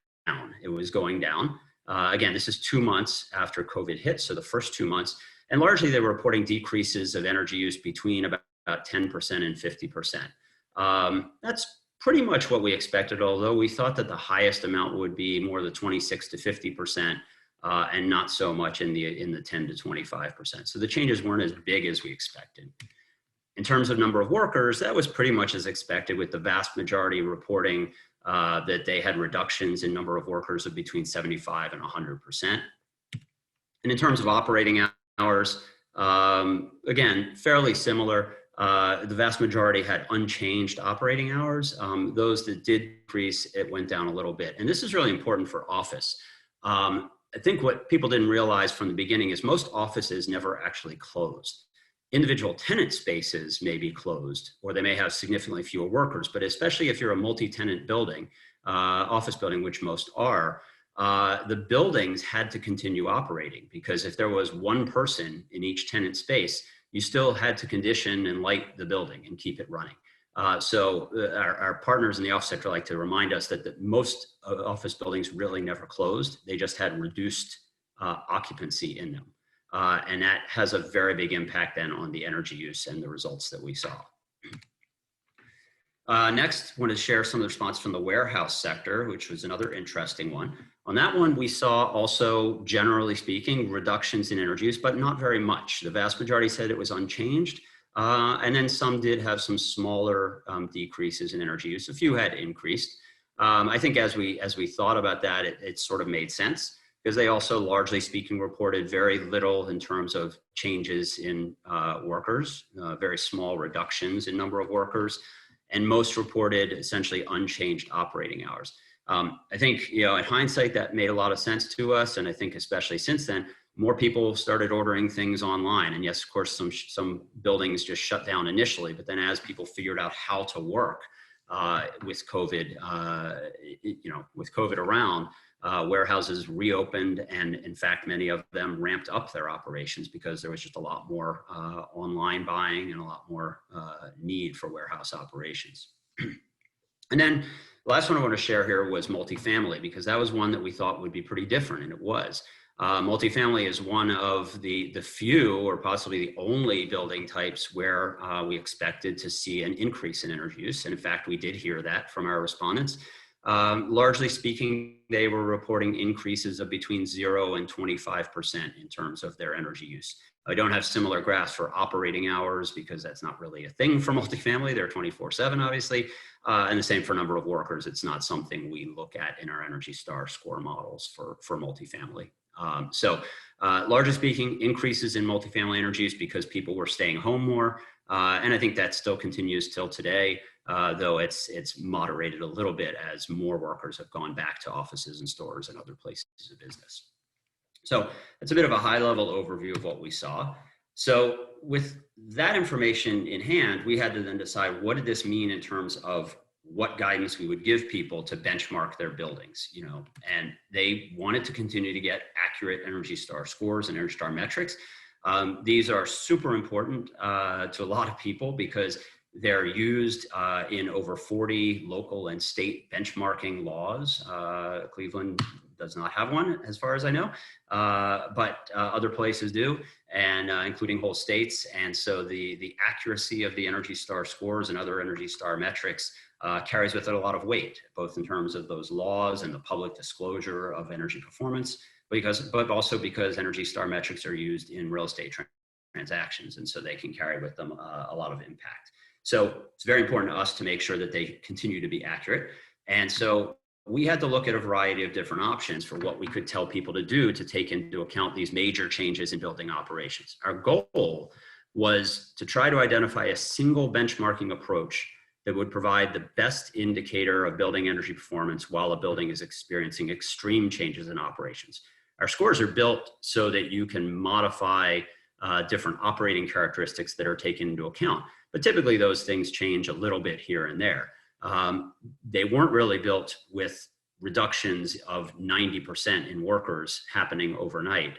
It was going down. Again, this is 2 months after COVID hit, so the first 2 months. And largely they were reporting decreases of energy use between about 10% and 50%. That's pretty much what we expected, although we thought that the highest amount would be more the 26 to 50%. And not so much in the 10 to 25%. So the changes weren't as big as we expected. In terms of number of workers, that was pretty much as expected, with the vast majority reporting that they had reductions in number of workers of between 75 and 100%. And in terms of operating hours, again, fairly similar. The vast majority had unchanged operating hours. Those that did decrease, it went down a little bit. And this is really important for office. I think what people didn't realize from the beginning is most offices never actually closed. Individual tenant spaces may be closed, or they may have significantly fewer workers, but especially if you're a multi-tenant building, office building, which most are, the buildings had to continue operating, because if there was one person in each tenant space, you still had to condition and light the building and keep it running. So our partners in the office sector like to remind us that most office buildings really never closed. They just had reduced occupancy in them. And that has a very big impact then on the energy use and the results that we saw. Next, I want to share some of the response from the warehouse sector, which was another interesting one. On that one, we saw also, generally speaking, reductions in energy use, but not very much. The vast majority said it was unchanged. And then some did have some smaller decreases in energy use. A few had increased. I think as we thought about that, it sort of made sense, because they also, largely speaking, reported very little in terms of changes in workers, very small reductions in number of workers, and most reported essentially unchanged operating hours. I think, in hindsight, that made a lot of sense to us, and I think especially since then, more people started ordering things online. And yes, of course, some buildings just shut down initially, but then as people figured out how to work with COVID, with COVID around, warehouses reopened, and in fact, many of them ramped up their operations because there was just a lot more online buying and a lot more need for warehouse operations. And then the last one I want to share here was multifamily, because that was one that we thought would be pretty different, and it was. Multifamily is one of the few, or possibly the only, building types where we expected to see an increase in energy use. And in fact, we did hear that from our respondents. Largely speaking, they were reporting increases of between 0 and 25% in terms of their energy use. I don't have similar graphs for operating hours because that's not really a thing for multifamily. They're 24/7, obviously. And the same for number of workers. It's not something we look at in our Energy Star score models for multifamily. Largely speaking, increases in multifamily energy use because people were staying home more. And I think that still continues till today, though it's moderated a little bit as more workers have gone back to offices and stores and other places of business. So that's a bit of a high-level overview of what we saw. So with that information in hand, we had to then decide, what did this mean in terms of what guidance we would give people to benchmark their buildings, and they wanted to continue to get accurate Energy Star scores and Energy Star metrics. These are super important to a lot of people because they're used in over 40 local and state benchmarking laws. Cleveland does not have one, as far as I know, but other places do, and including whole states. And so the accuracy of the Energy Star scores and other Energy Star metrics carries with it a lot of weight, both in terms of those laws and the public disclosure of energy performance, but also because Energy Star metrics are used in real estate transactions, and so they can carry with them a lot of impact. So it's very important to us to make sure that they continue to be accurate. And so we had to look at a variety of different options for what we could tell people to do to take into account these major changes in building operations. Our goal was to try to identify a single benchmarking approach that would provide the best indicator of building energy performance while a building is experiencing extreme changes in operations. Our scores are built so that you can modify different operating characteristics that are taken into account. But typically those things change a little bit here and there. They weren't really built with reductions of 90% in workers happening overnight.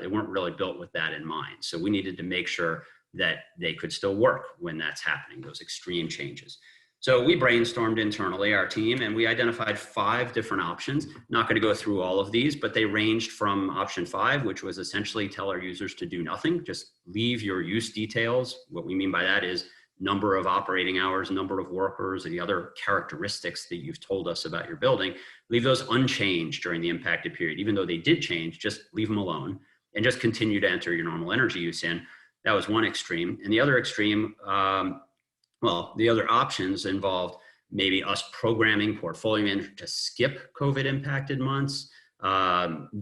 They weren't really built with that in mind. So we needed to make sure that they could still work when that's happening, those extreme changes. So we brainstormed internally, our team, and we identified 5 different options. Not going to go through all of these, but they ranged from option 5, which was essentially tell our users to do nothing, just leave your use details. What we mean by that is number of operating hours, number of workers, and the other characteristics that you've told us about your building, leave those unchanged during the impacted period. Even though they did change, just leave them alone and just continue to enter your normal energy use in. That was one extreme. And the other extreme, the other options involved maybe us programming portfolio manager to skip COVID impacted months,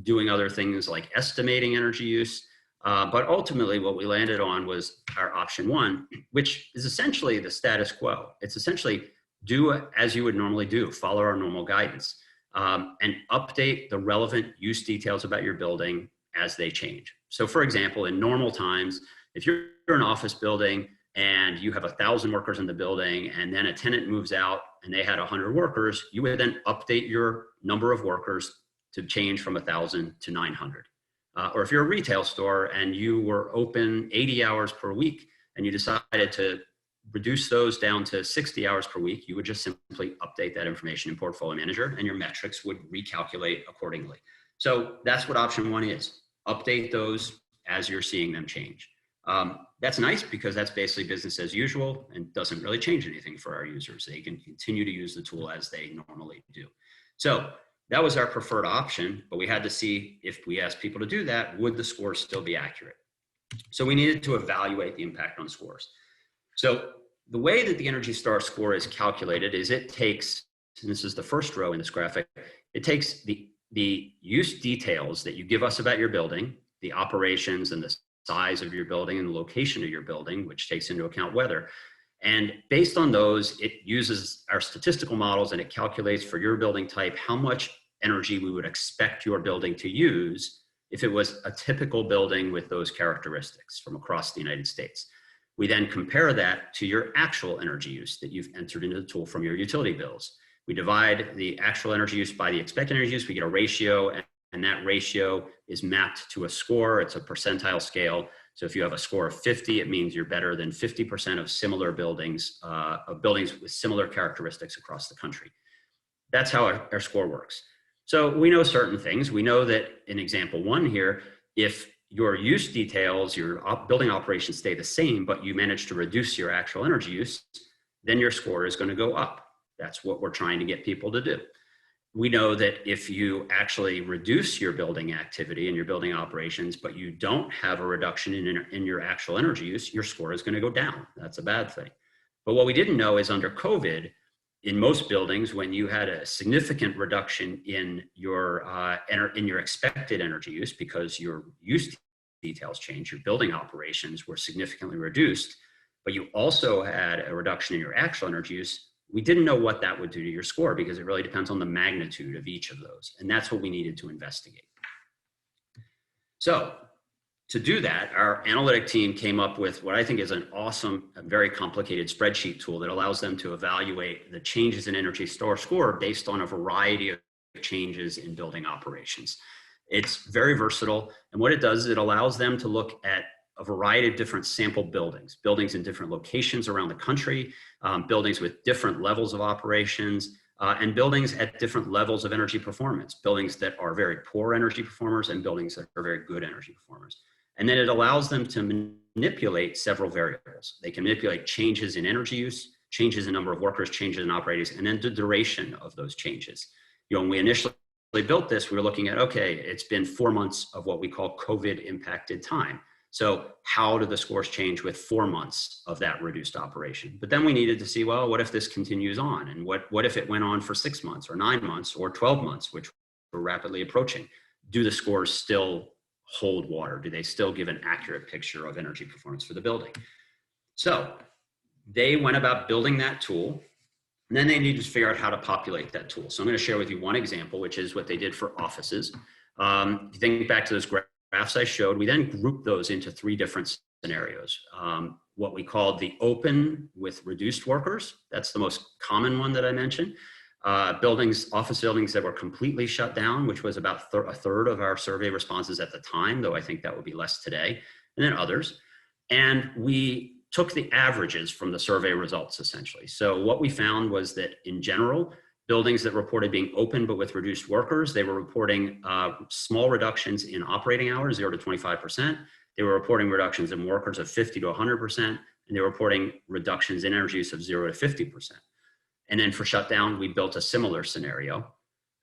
doing other things like estimating energy use. But ultimately what we landed on was our option 1, which is essentially the status quo. It's essentially do as you would normally do, follow our normal guidance, and update the relevant use details about your building as they change. So for example, in normal times, if you're an office building and you have 1,000 workers in the building and then a tenant moves out and they had 100 workers, you would then update your number of workers to change from 1,000 to 900. Or if you're a retail store and you were open 80 hours per week and you decided to reduce those down to 60 hours per week, you would just simply update that information in Portfolio Manager and your metrics would recalculate accordingly. So that's what option 1 is. Update those as you're seeing them change. That's nice because that's basically business as usual and doesn't really change anything for our users. They can continue to use the tool as they normally do. So that was our preferred option, but we had to see if we asked people to do that, would the scores still be accurate? So we needed to evaluate the impact on scores. So the way that the Energy Star score is calculated is it takes, and this is the first row in this graphic, it takes the use details that you give us about your building, the operations and the size of your building and the location of your building, which takes into account weather. And based on those, it uses our statistical models and it calculates for your building type how much energy we would expect your building to use if it was a typical building with those characteristics from across the United States. We then compare that to your actual energy use that you've entered into the tool from your utility bills. We divide the actual energy use by the expected energy use. We get a ratio, and that ratio is mapped to a score. It's a percentile scale. So if you have a score of 50, it means you're better than 50% of similar buildings, with similar characteristics across the country. That's how our score works. So we know certain things. We know that in example 1 here, if your use details, your building operations stay the same, but you manage to reduce your actual energy use, then your score is going to go up. That's what we're trying to get people to do. We know that if you actually reduce your building activity and your building operations, but you don't have a reduction in your actual energy use, your score is going to go down. That's a bad thing. But what we didn't know is under COVID, in most buildings, when you had a significant reduction in your expected energy use because your use details changed, your building operations were significantly reduced, but you also had a reduction in your actual energy use, we didn't know what that would do to your score because it really depends on the magnitude of each of those. And that's what we needed to investigate. So to do that, our analytic team came up with what I think is an awesome, very complicated spreadsheet tool that allows them to evaluate the changes in energy score based on a variety of changes in building operations. It's very versatile. And what it does is it allows them to look at a variety of different sample buildings in different locations around the country, buildings with different levels of operations, and buildings at different levels of energy performance, buildings that are very poor energy performers and buildings that are very good energy performers. And then it allows them to manipulate several variables. They can manipulate changes in energy use, changes in number of workers, changes in operators, and then the duration of those changes. When we initially built this, we were looking at, okay, it's been 4 months of what we call COVID impacted time. So how do the scores change with 4 months of that reduced operation? But then we needed to see, well, what if this continues on? And what if it went on for 6 months or 9 months or 12 months, which we're rapidly approaching? Do the scores still hold water? Do they still give an accurate picture of energy performance for the building? So they went about building that tool, and then they needed to figure out how to populate that tool. So I'm going to share with you one example, which is what they did for offices. If you think back to those graphs I showed, we then grouped those into 3 different scenarios. What we called the open with reduced workers. That's the most common one that I mentioned. Office buildings that were completely shut down, which was about a third of our survey responses at the time, though I think that would be less today, and then others. And we took the averages from the survey results, essentially. So what we found was that in general, buildings that reported being open but with reduced workers, they were reporting small reductions in operating hours, 0 to 25%. They were reporting reductions in workers of 50 to 100%, and they were reporting reductions in energy use of 0 to 50%. And then for shutdown, we built a similar scenario.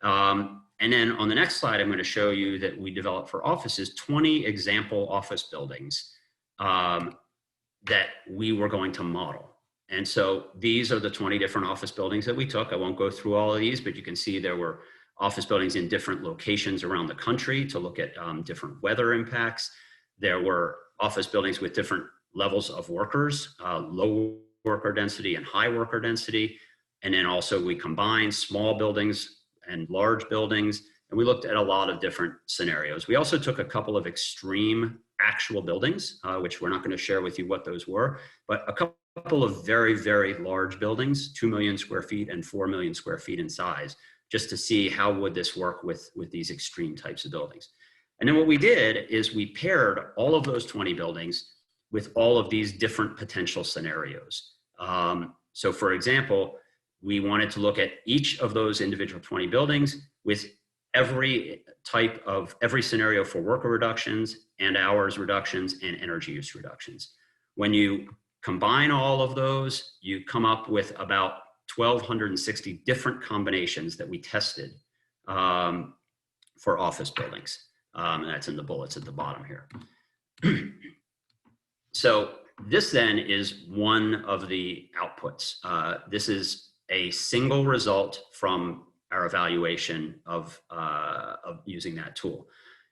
And then on the next slide, I'm going to show you that we developed for offices 20 example office buildings that we were going to model. And so these are the 20 different office buildings that we took. I won't go through all of these, but you can see there were office buildings in different locations around the country to look at different weather impacts. There were office buildings with different levels of workers, low worker density and high worker density. And then also we combined small buildings and large buildings, and we looked at a lot of different scenarios. We also took a couple of extreme actual buildings, which we're not going to share with you what those were, but a couple of very, very large buildings, 2 million square feet and 4 million square feet in size, just to see how would this work with these extreme types of buildings. And then what we did is we paired all of those 20 buildings with all of these different potential scenarios. So for example, we wanted to look at each of those individual 20 buildings with every scenario for worker reductions and hours reductions and energy use reductions. When you combine all of those, you come up with about 1,260 different combinations that we tested for office buildings. And that's in the bullets at the bottom here. So this then is one of the outputs. This is a single result from our evaluation of using that tool.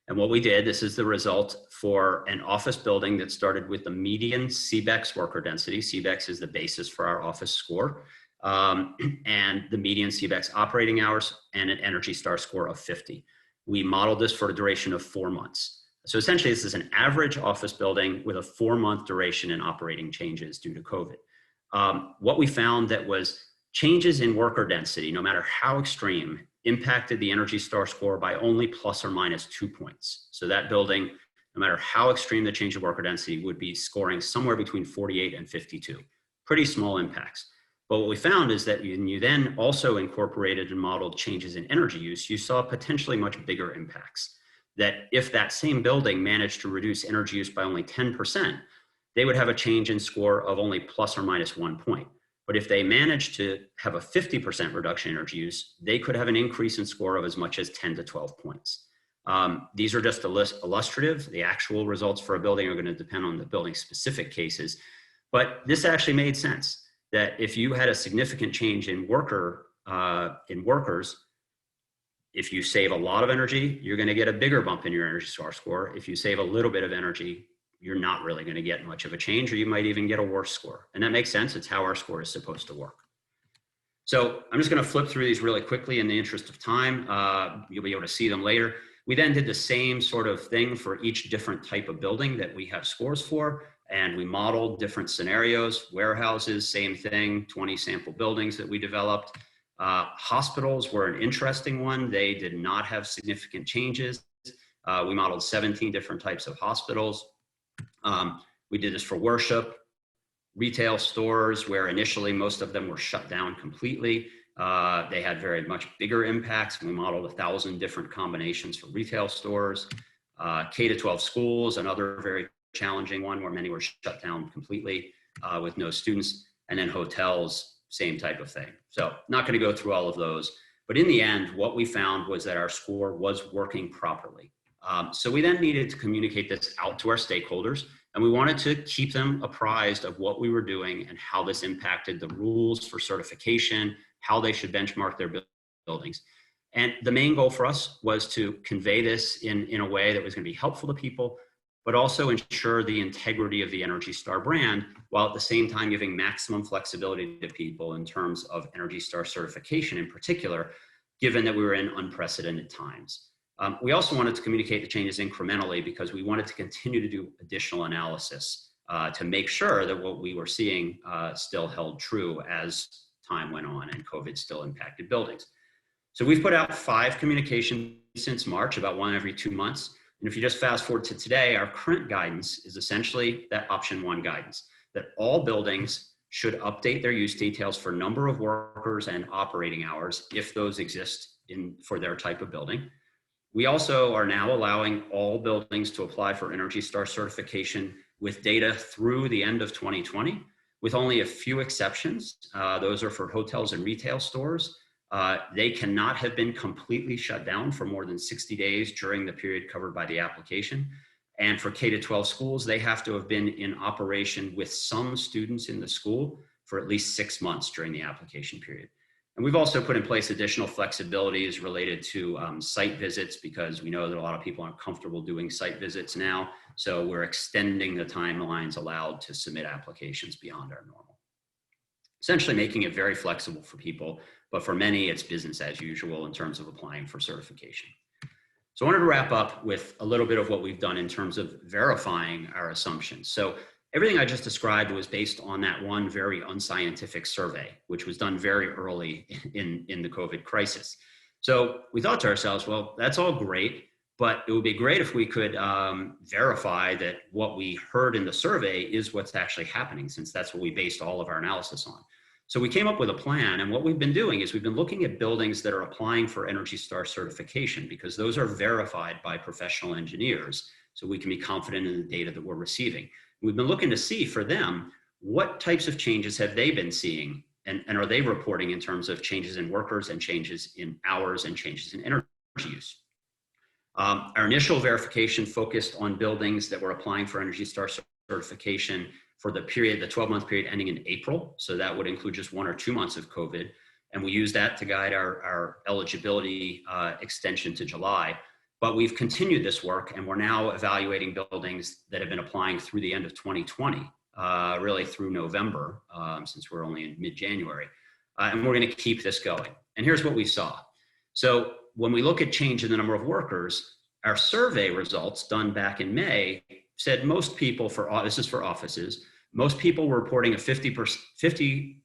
And what we did, this is the result for an office building that started with the median CBEX worker density. CBEX is the basis for our office score. And the median CBEX operating hours and an Energy Star score of 50. We modeled this for a duration of 4 months. So essentially, this is an average office building with a 4-month duration in operating changes due to COVID. What we found that was changes in worker density, no matter how extreme, impacted the ENERGY STAR score by only plus or minus 2 points. So that building, no matter how extreme the change in worker density, would be scoring somewhere between 48 and 52. Pretty small impacts. But what we found is that when you then also incorporated and modeled changes in energy use, you saw potentially much bigger impacts. That if that same building managed to reduce energy use by only 10%, they would have a change in score of only plus or minus 1 point. But if they managed to have a 50% reduction in energy use, they could have an increase in score of as much as 10 to 12 points. These are just illustrative. The actual results for a building are going to depend on the building's specific cases. But this actually made sense, that if you had a significant change in workers, if you save a lot of energy, you're going to get a bigger bump in your ENERGY STAR score. If you save a little bit of energy, you're not really going to get much of a change, or you might even get a worse score. And that makes sense. It's how our score is supposed to work. So I'm just going to flip through these really quickly in the interest of time. You'll be able to see them later. We then did the same sort of thing for each different type of building that we have scores for. And we modeled different scenarios. Warehouses, same thing, 20 sample buildings that we developed. Hospitals were an interesting one. They did not have significant changes. We modeled 17 different types of hospitals. We did this for worship, retail stores, where initially most of them were shut down completely. They had very much bigger impacts. We modeled 1,000 different combinations for retail stores. K-12 schools, another very challenging one where many were shut down completely with no students. And then hotels, same type of thing. So not going to go through all of those. But in the end, what we found was that our score was working properly. So we then needed to communicate this out to our stakeholders, and we wanted to keep them apprised of what we were doing and how this impacted the rules for certification, how they should benchmark their buildings. And the main goal for us was to convey this in a way that was going to be helpful to people, but also ensure the integrity of the ENERGY STAR brand, while at the same time giving maximum flexibility to people in terms of ENERGY STAR certification in particular, given that we were in unprecedented times. We also wanted to communicate the changes incrementally because we wanted to continue to do additional analysis to make sure that what we were seeing still held true as time went on and COVID still impacted buildings. So we've put out 5 communications since March, about 1 every 2 months. And if you just fast forward to today, our current guidance is essentially that option 1 guidance, that all buildings should update their use details for number of workers and operating hours if those exist for their type of building. We also are now allowing all buildings to apply for ENERGY STAR certification with data through the end of 2020, with only a few exceptions. Those are for hotels and retail stores. They cannot have been completely shut down for more than 60 days during the period covered by the application. And for K-12 schools, they have to have been in operation with some students in the school for at least 6 months during the application period. And we've also put in place additional flexibilities related to site visits, because we know that a lot of people aren't comfortable doing site visits now. So we're extending the timelines allowed to submit applications beyond our normal. Essentially making it very flexible for people, but for many it's business as usual in terms of applying for certification. So I wanted to wrap up with a little bit of what we've done in terms of verifying our assumptions. So everything I just described was based on that one very unscientific survey, which was done very early in the COVID crisis. So we thought to ourselves, well, that's all great, but it would be great if we could verify that what we heard in the survey is what's actually happening, since that's what we based all of our analysis on. So we came up with a plan, and what we've been doing is we've been looking at buildings that are applying for ENERGY STAR certification, because those are verified by professional engineers, so we can be confident in the data that we're receiving. We've been looking to see for them, what types of changes have they been seeing, and are they reporting in terms of changes in workers and changes in hours and changes in energy use. Our initial verification focused on buildings that were applying for ENERGY STAR certification for the period, the 12-month period ending in April. So that would include just 1 or 2 months of COVID. And we use that to guide our eligibility extension to July. But we've continued this work, and we're now evaluating buildings that have been applying through the end of 2020, really through November, since we're only in mid-January. And we're going to keep this going. And here's what we saw. So when we look at change in the number of workers, our survey results done back in May said most people this is for offices, most people were reporting a 50%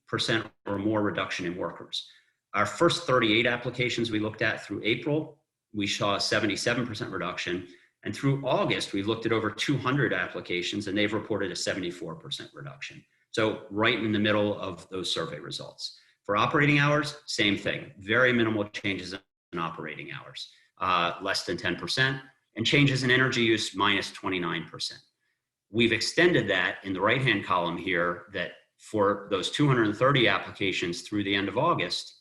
or more reduction in workers. Our first 38 applications we looked at through April, we saw a 77% reduction. And through August, we've looked at over 200 applications and they've reported a 74% reduction. So right in the middle of those survey results. For operating hours, same thing. Very minimal changes in operating hours, less than 10%, and changes in energy use minus 29%. We've extended that in the right-hand column here that for those 230 applications through the end of August,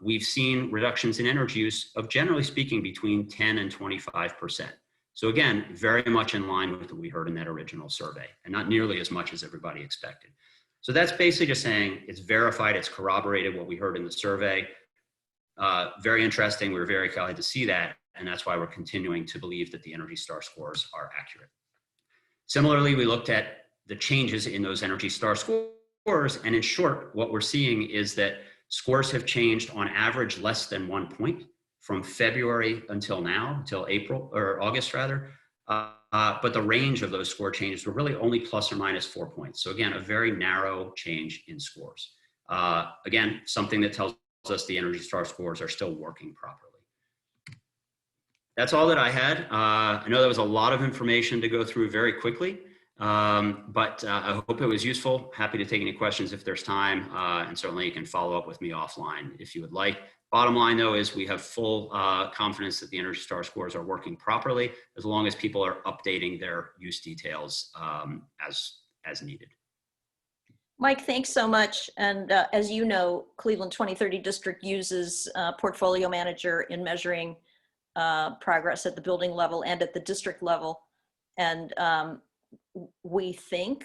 we've seen reductions in energy use of, generally speaking, between 10 and 25%. So again, very much in line with what we heard in that original survey, and not nearly as much as everybody expected. So that's basically just saying it's verified, it's corroborated what we heard in the survey. Very interesting. We're very excited to see that, and that's why we're continuing to believe that the Energy Star scores are accurate. Similarly, we looked at the changes in those Energy Star scores, and in short, what we're seeing is that scores have changed on average less than 1 point from February until now, until April or August rather. But the range of those score changes were really only plus or minus 4 points. So again, a very narrow change in scores. Again, something that tells us the Energy Star scores are still working properly. That's all that I had. I know that was a lot of information to go through very quickly, but I hope it was useful. Happy to take any questions if there's time, and certainly you can follow up with me offline if you would like. Bottom line though is we have full confidence that the Energy Star scores are working properly as long as people are updating their use details as needed. Mike, thanks so much. And as you know, Cleveland 2030 District uses Portfolio Manager in measuring progress at the building level and at the district level. And we think,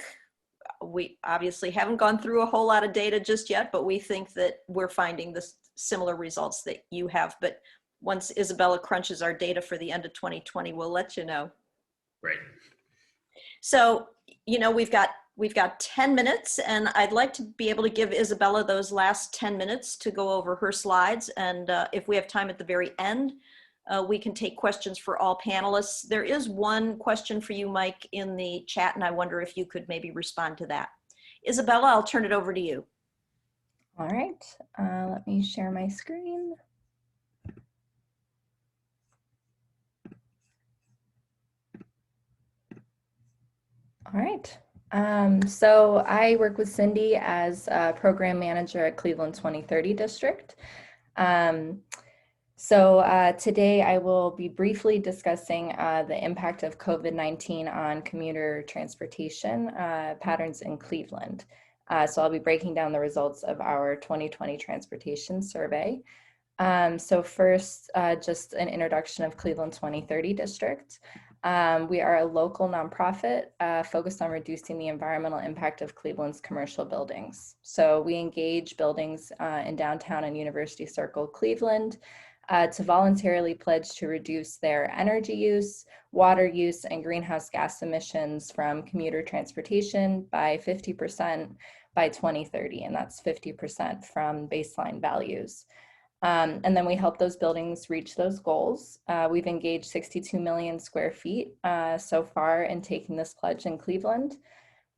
we obviously haven't gone through a whole lot of data just yet, but we think that we're finding the similar results that you have. But once Isabella crunches our data for the end of 2020, we'll let you know. Great. So, you know, we've got 10 minutes, and I'd like to be able to give Isabella those last 10 minutes to go over her slides. And if we have time at the very end, we can take questions for all panelists. There is one question for you, Mike, in the chat, and I wonder if you could maybe respond to that. Isabella, I'll turn it over to you. All right, let me share my screen. All right. So I work with Cindy as a program manager at Cleveland 2030 District. Today I will be briefly discussing the impact of COVID-19 on commuter transportation patterns in Cleveland. So I'll be breaking down the results of our 2020 transportation survey. So first, just an introduction of Cleveland 2030 District. We are a local nonprofit focused on reducing the environmental impact of Cleveland's commercial buildings. So we engage buildings in downtown and University Circle, Cleveland, to voluntarily pledge to reduce their energy use, water use, and greenhouse gas emissions from commuter transportation by 50% by 2030, and that's 50% from baseline values. And then we help those buildings reach those goals. We've engaged 62 million square feet so far in taking this pledge in Cleveland.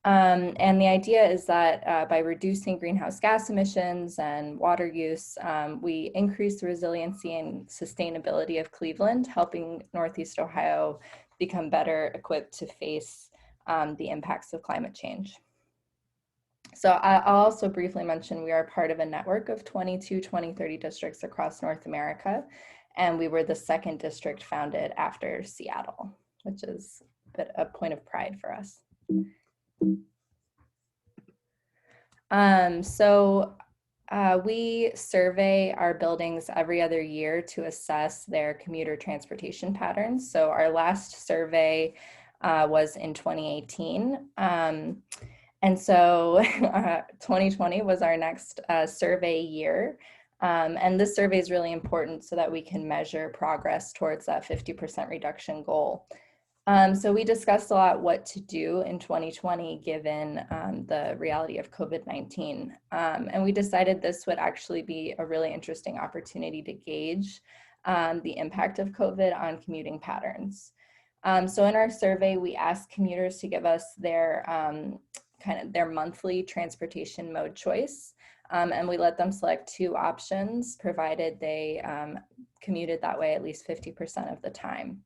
And the idea is that by reducing greenhouse gas emissions and water use, we increase the resiliency and sustainability of Cleveland, helping Northeast Ohio become better equipped to face the impacts of climate change. So I'll also briefly mention we are part of a network of 22 2030 districts across North America, and we were the second district founded after Seattle, which is a point of pride for us. We survey our buildings every other year to assess their commuter transportation patterns. So our last survey was in 2018. And so 2020 was our next survey year. And this survey is really important so that we can measure progress towards that 50% reduction goal. So we discussed a lot what to do in 2020 given the reality of COVID-19. And we decided this would actually be a really interesting opportunity to gauge the impact of COVID on commuting patterns. So in our survey, we asked commuters to give us their their monthly transportation mode choice. And we let them select 2 options, provided they commuted that way at least 50% of the time.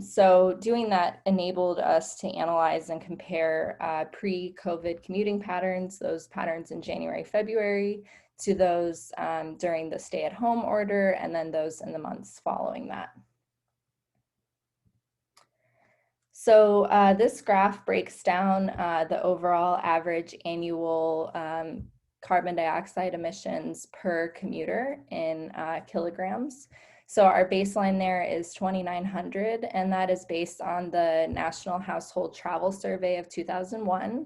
So doing that enabled us to analyze and compare pre-COVID commuting patterns, those patterns in January, February, to those during the stay-at-home order, and then those in the months following that. So this graph breaks down the overall average annual carbon dioxide emissions per commuter in kilograms. So our baseline there is 2,900, and that is based on the National Household Travel Survey of 2001.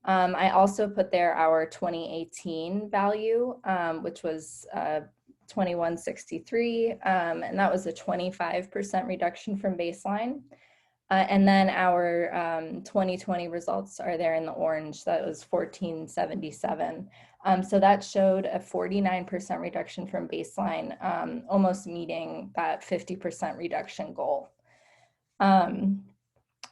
I also put there our 2018 value, which was 2163, and that was a 25% reduction from baseline. And then our 2020 results are there in the orange. That was 1477. So that showed a 49% reduction from baseline, almost meeting that 50% reduction goal.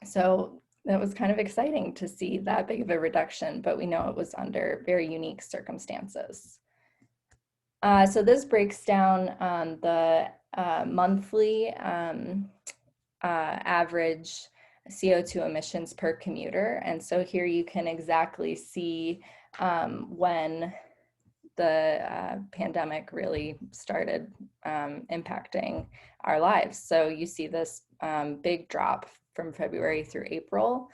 So that was kind of exciting to see that big of a reduction, but we know it was under very unique circumstances. So this breaks down the monthly average CO2 emissions per commuter. And so here you can exactly see when the pandemic really started impacting our lives. So you see this big drop from February through April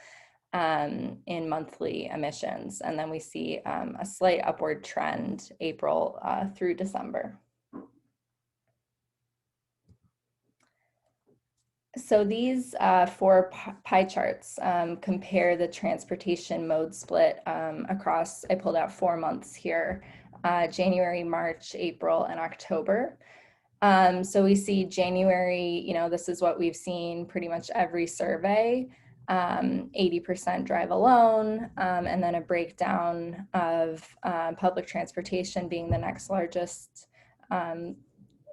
in monthly emissions. And then we see a slight upward trend April through December. So these 4 pie charts compare the transportation mode split across, I pulled out 4 months here, January, March, April, and October. So we see January, you know, this is what we've seen pretty much every survey, 80% drive alone, and then a breakdown of public transportation being the next largest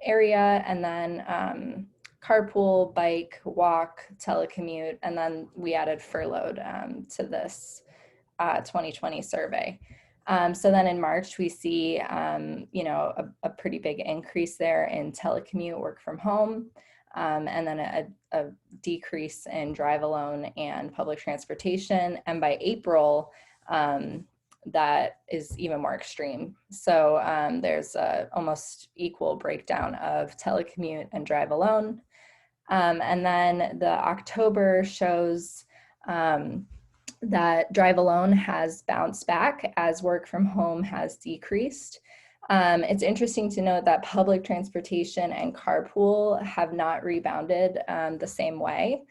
area, and then carpool, bike, walk, telecommute, and then we added furloughed to this 2020 survey. So then in March, we see, you know, a pretty big increase there in telecommute, work from home, and then a decrease in drive alone and public transportation. And by April, that is even more extreme. So there's a almost equal breakdown of telecommute and drive alone. And then the October shows that drive alone has bounced back as work from home has decreased. It's interesting to note that public transportation and carpool have not rebounded the same way.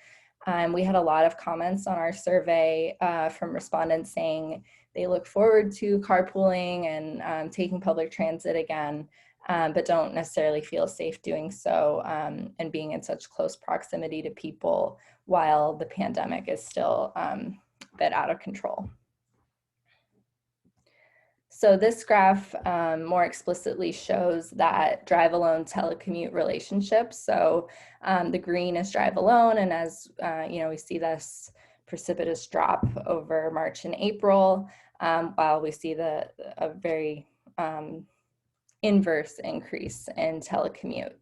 We had a lot of comments on our survey from respondents saying they look forward to carpooling and taking public transit again, but don't necessarily feel safe doing so and being in such close proximity to people while the pandemic is still a bit out of control. So this graph more explicitly shows that drive alone telecommute relationship. So the green is drive alone, and as you know, we see this precipitous drop over March and April, while we see a very inverse increase in telecommute.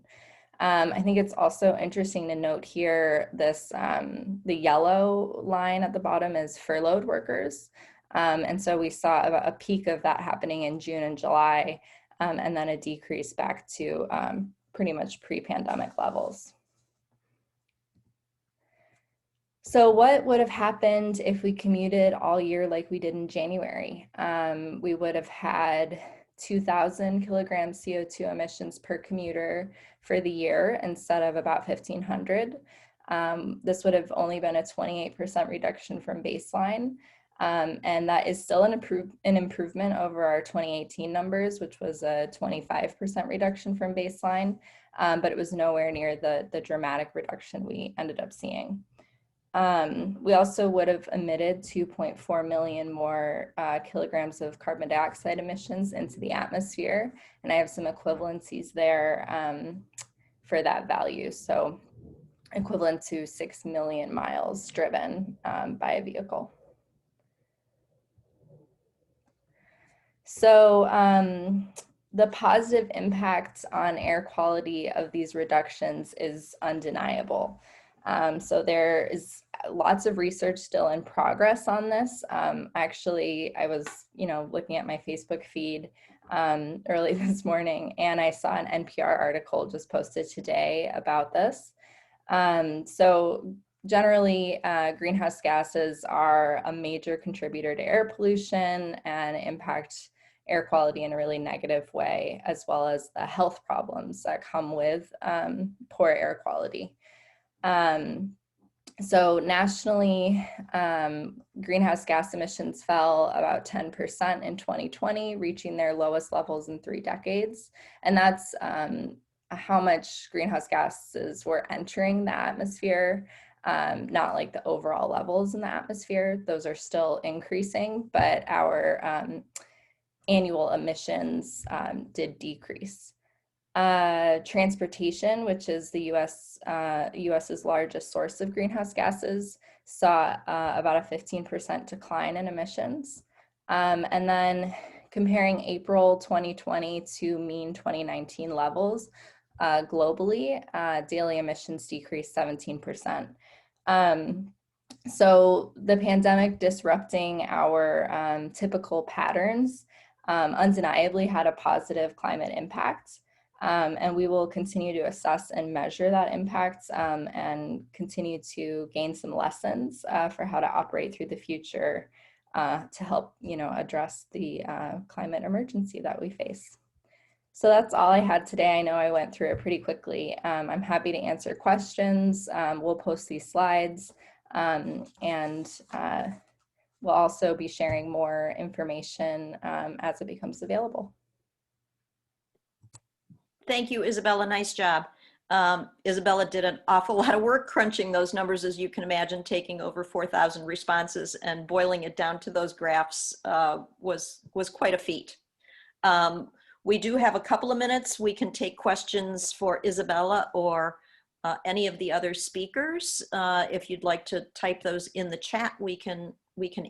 I think it's also interesting to note here this the yellow line at the bottom is furloughed workers. And so we saw a peak of that happening in June and July, and then a decrease back to pretty much pre-pandemic levels. So what would have happened if we commuted all year like we did in January? We would have had 2,000 kilograms CO2 emissions per commuter for the year instead of about 1,500. This would have only been a 28% reduction from baseline. And that is still an improvement over our 2018 numbers, which was a 25% reduction from baseline, but it was nowhere near the dramatic reduction we ended up seeing. We also would have emitted 2.4 million more kilograms of carbon dioxide emissions into the atmosphere. And I have some equivalencies there for that value. So equivalent to 6 million miles driven by a vehicle. So the positive impact on air quality of these reductions is undeniable. So there is lots of research still in progress on this. Actually, I was, looking at my Facebook feed early this morning, and I saw an NPR article just posted today about this. So generally, greenhouse gases are a major contributor to air pollution and impact air quality in a really negative way, as well as the health problems that come with poor air quality. So nationally, greenhouse gas emissions fell about 10% in 2020, reaching their lowest levels in 3 decades. And that's how much greenhouse gases were entering the atmosphere, not like the overall levels in the atmosphere. Those are still increasing, but our annual emissions did decrease. Transportation, which is the US's largest source of greenhouse gases, saw about a 15% decline in emissions. And then comparing April 2020 to mean 2019 levels, globally, daily emissions decreased 17%. So the pandemic disrupting our typical patterns undeniably had a positive climate impact. And we will continue to assess and measure that impact and continue to gain some lessons for how to operate through the future to help, address the climate emergency that we face. So that's all I had today. I know I went through it pretty quickly. I'm happy to answer questions. We'll post these slides and we'll also be sharing more information as it becomes available. Thank you, Isabella. Nice job. Isabella did an awful lot of work crunching those numbers, as you can imagine, taking over 4,000 responses and boiling it down to those graphs was quite a feat. We do have a couple of minutes. We can take questions for Isabella or any of the other speakers. If you'd like to type those in the chat, we can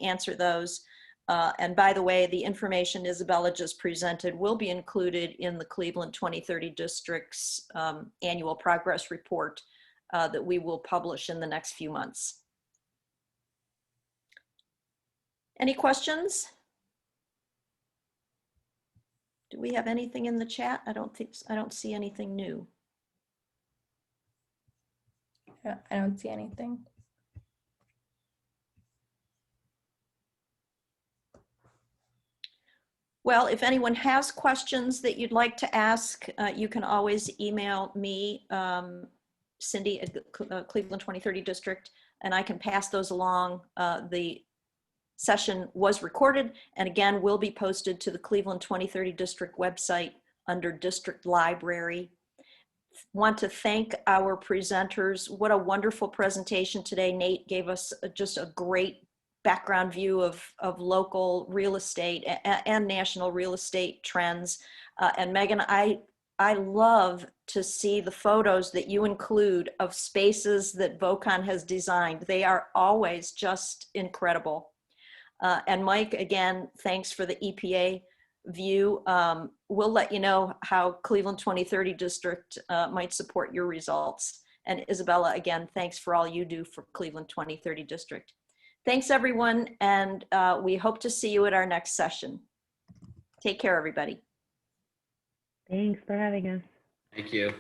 answer those. And by the way, the information Isabella just presented will be included in the Cleveland 2030 District's annual progress report that we will publish in the next few months. Any questions? Do we have anything in the chat? I don't see anything new. Yeah, I don't see anything. Well, if anyone has questions that you'd like to ask, you can always email me, Cindy at Cleveland 2030 District, and I can pass those along. The session was recorded and again will be posted to the Cleveland 2030 District website under District Library. Want to thank our presenters. What a wonderful presentation today. Nate gave us just a great background view of local real estate and national real estate trends. And Megan, I love to see the photos that you include of spaces that VOCON has designed. They are always just incredible. And Mike, again, thanks for the EPA view. We'll let you know how Cleveland 2030 District might support your results. And Isabella, again, thanks for all you do for Cleveland 2030 District. Thanks, everyone, and we hope to see you at our next session. Take care, everybody. Thanks for having us. Thank you.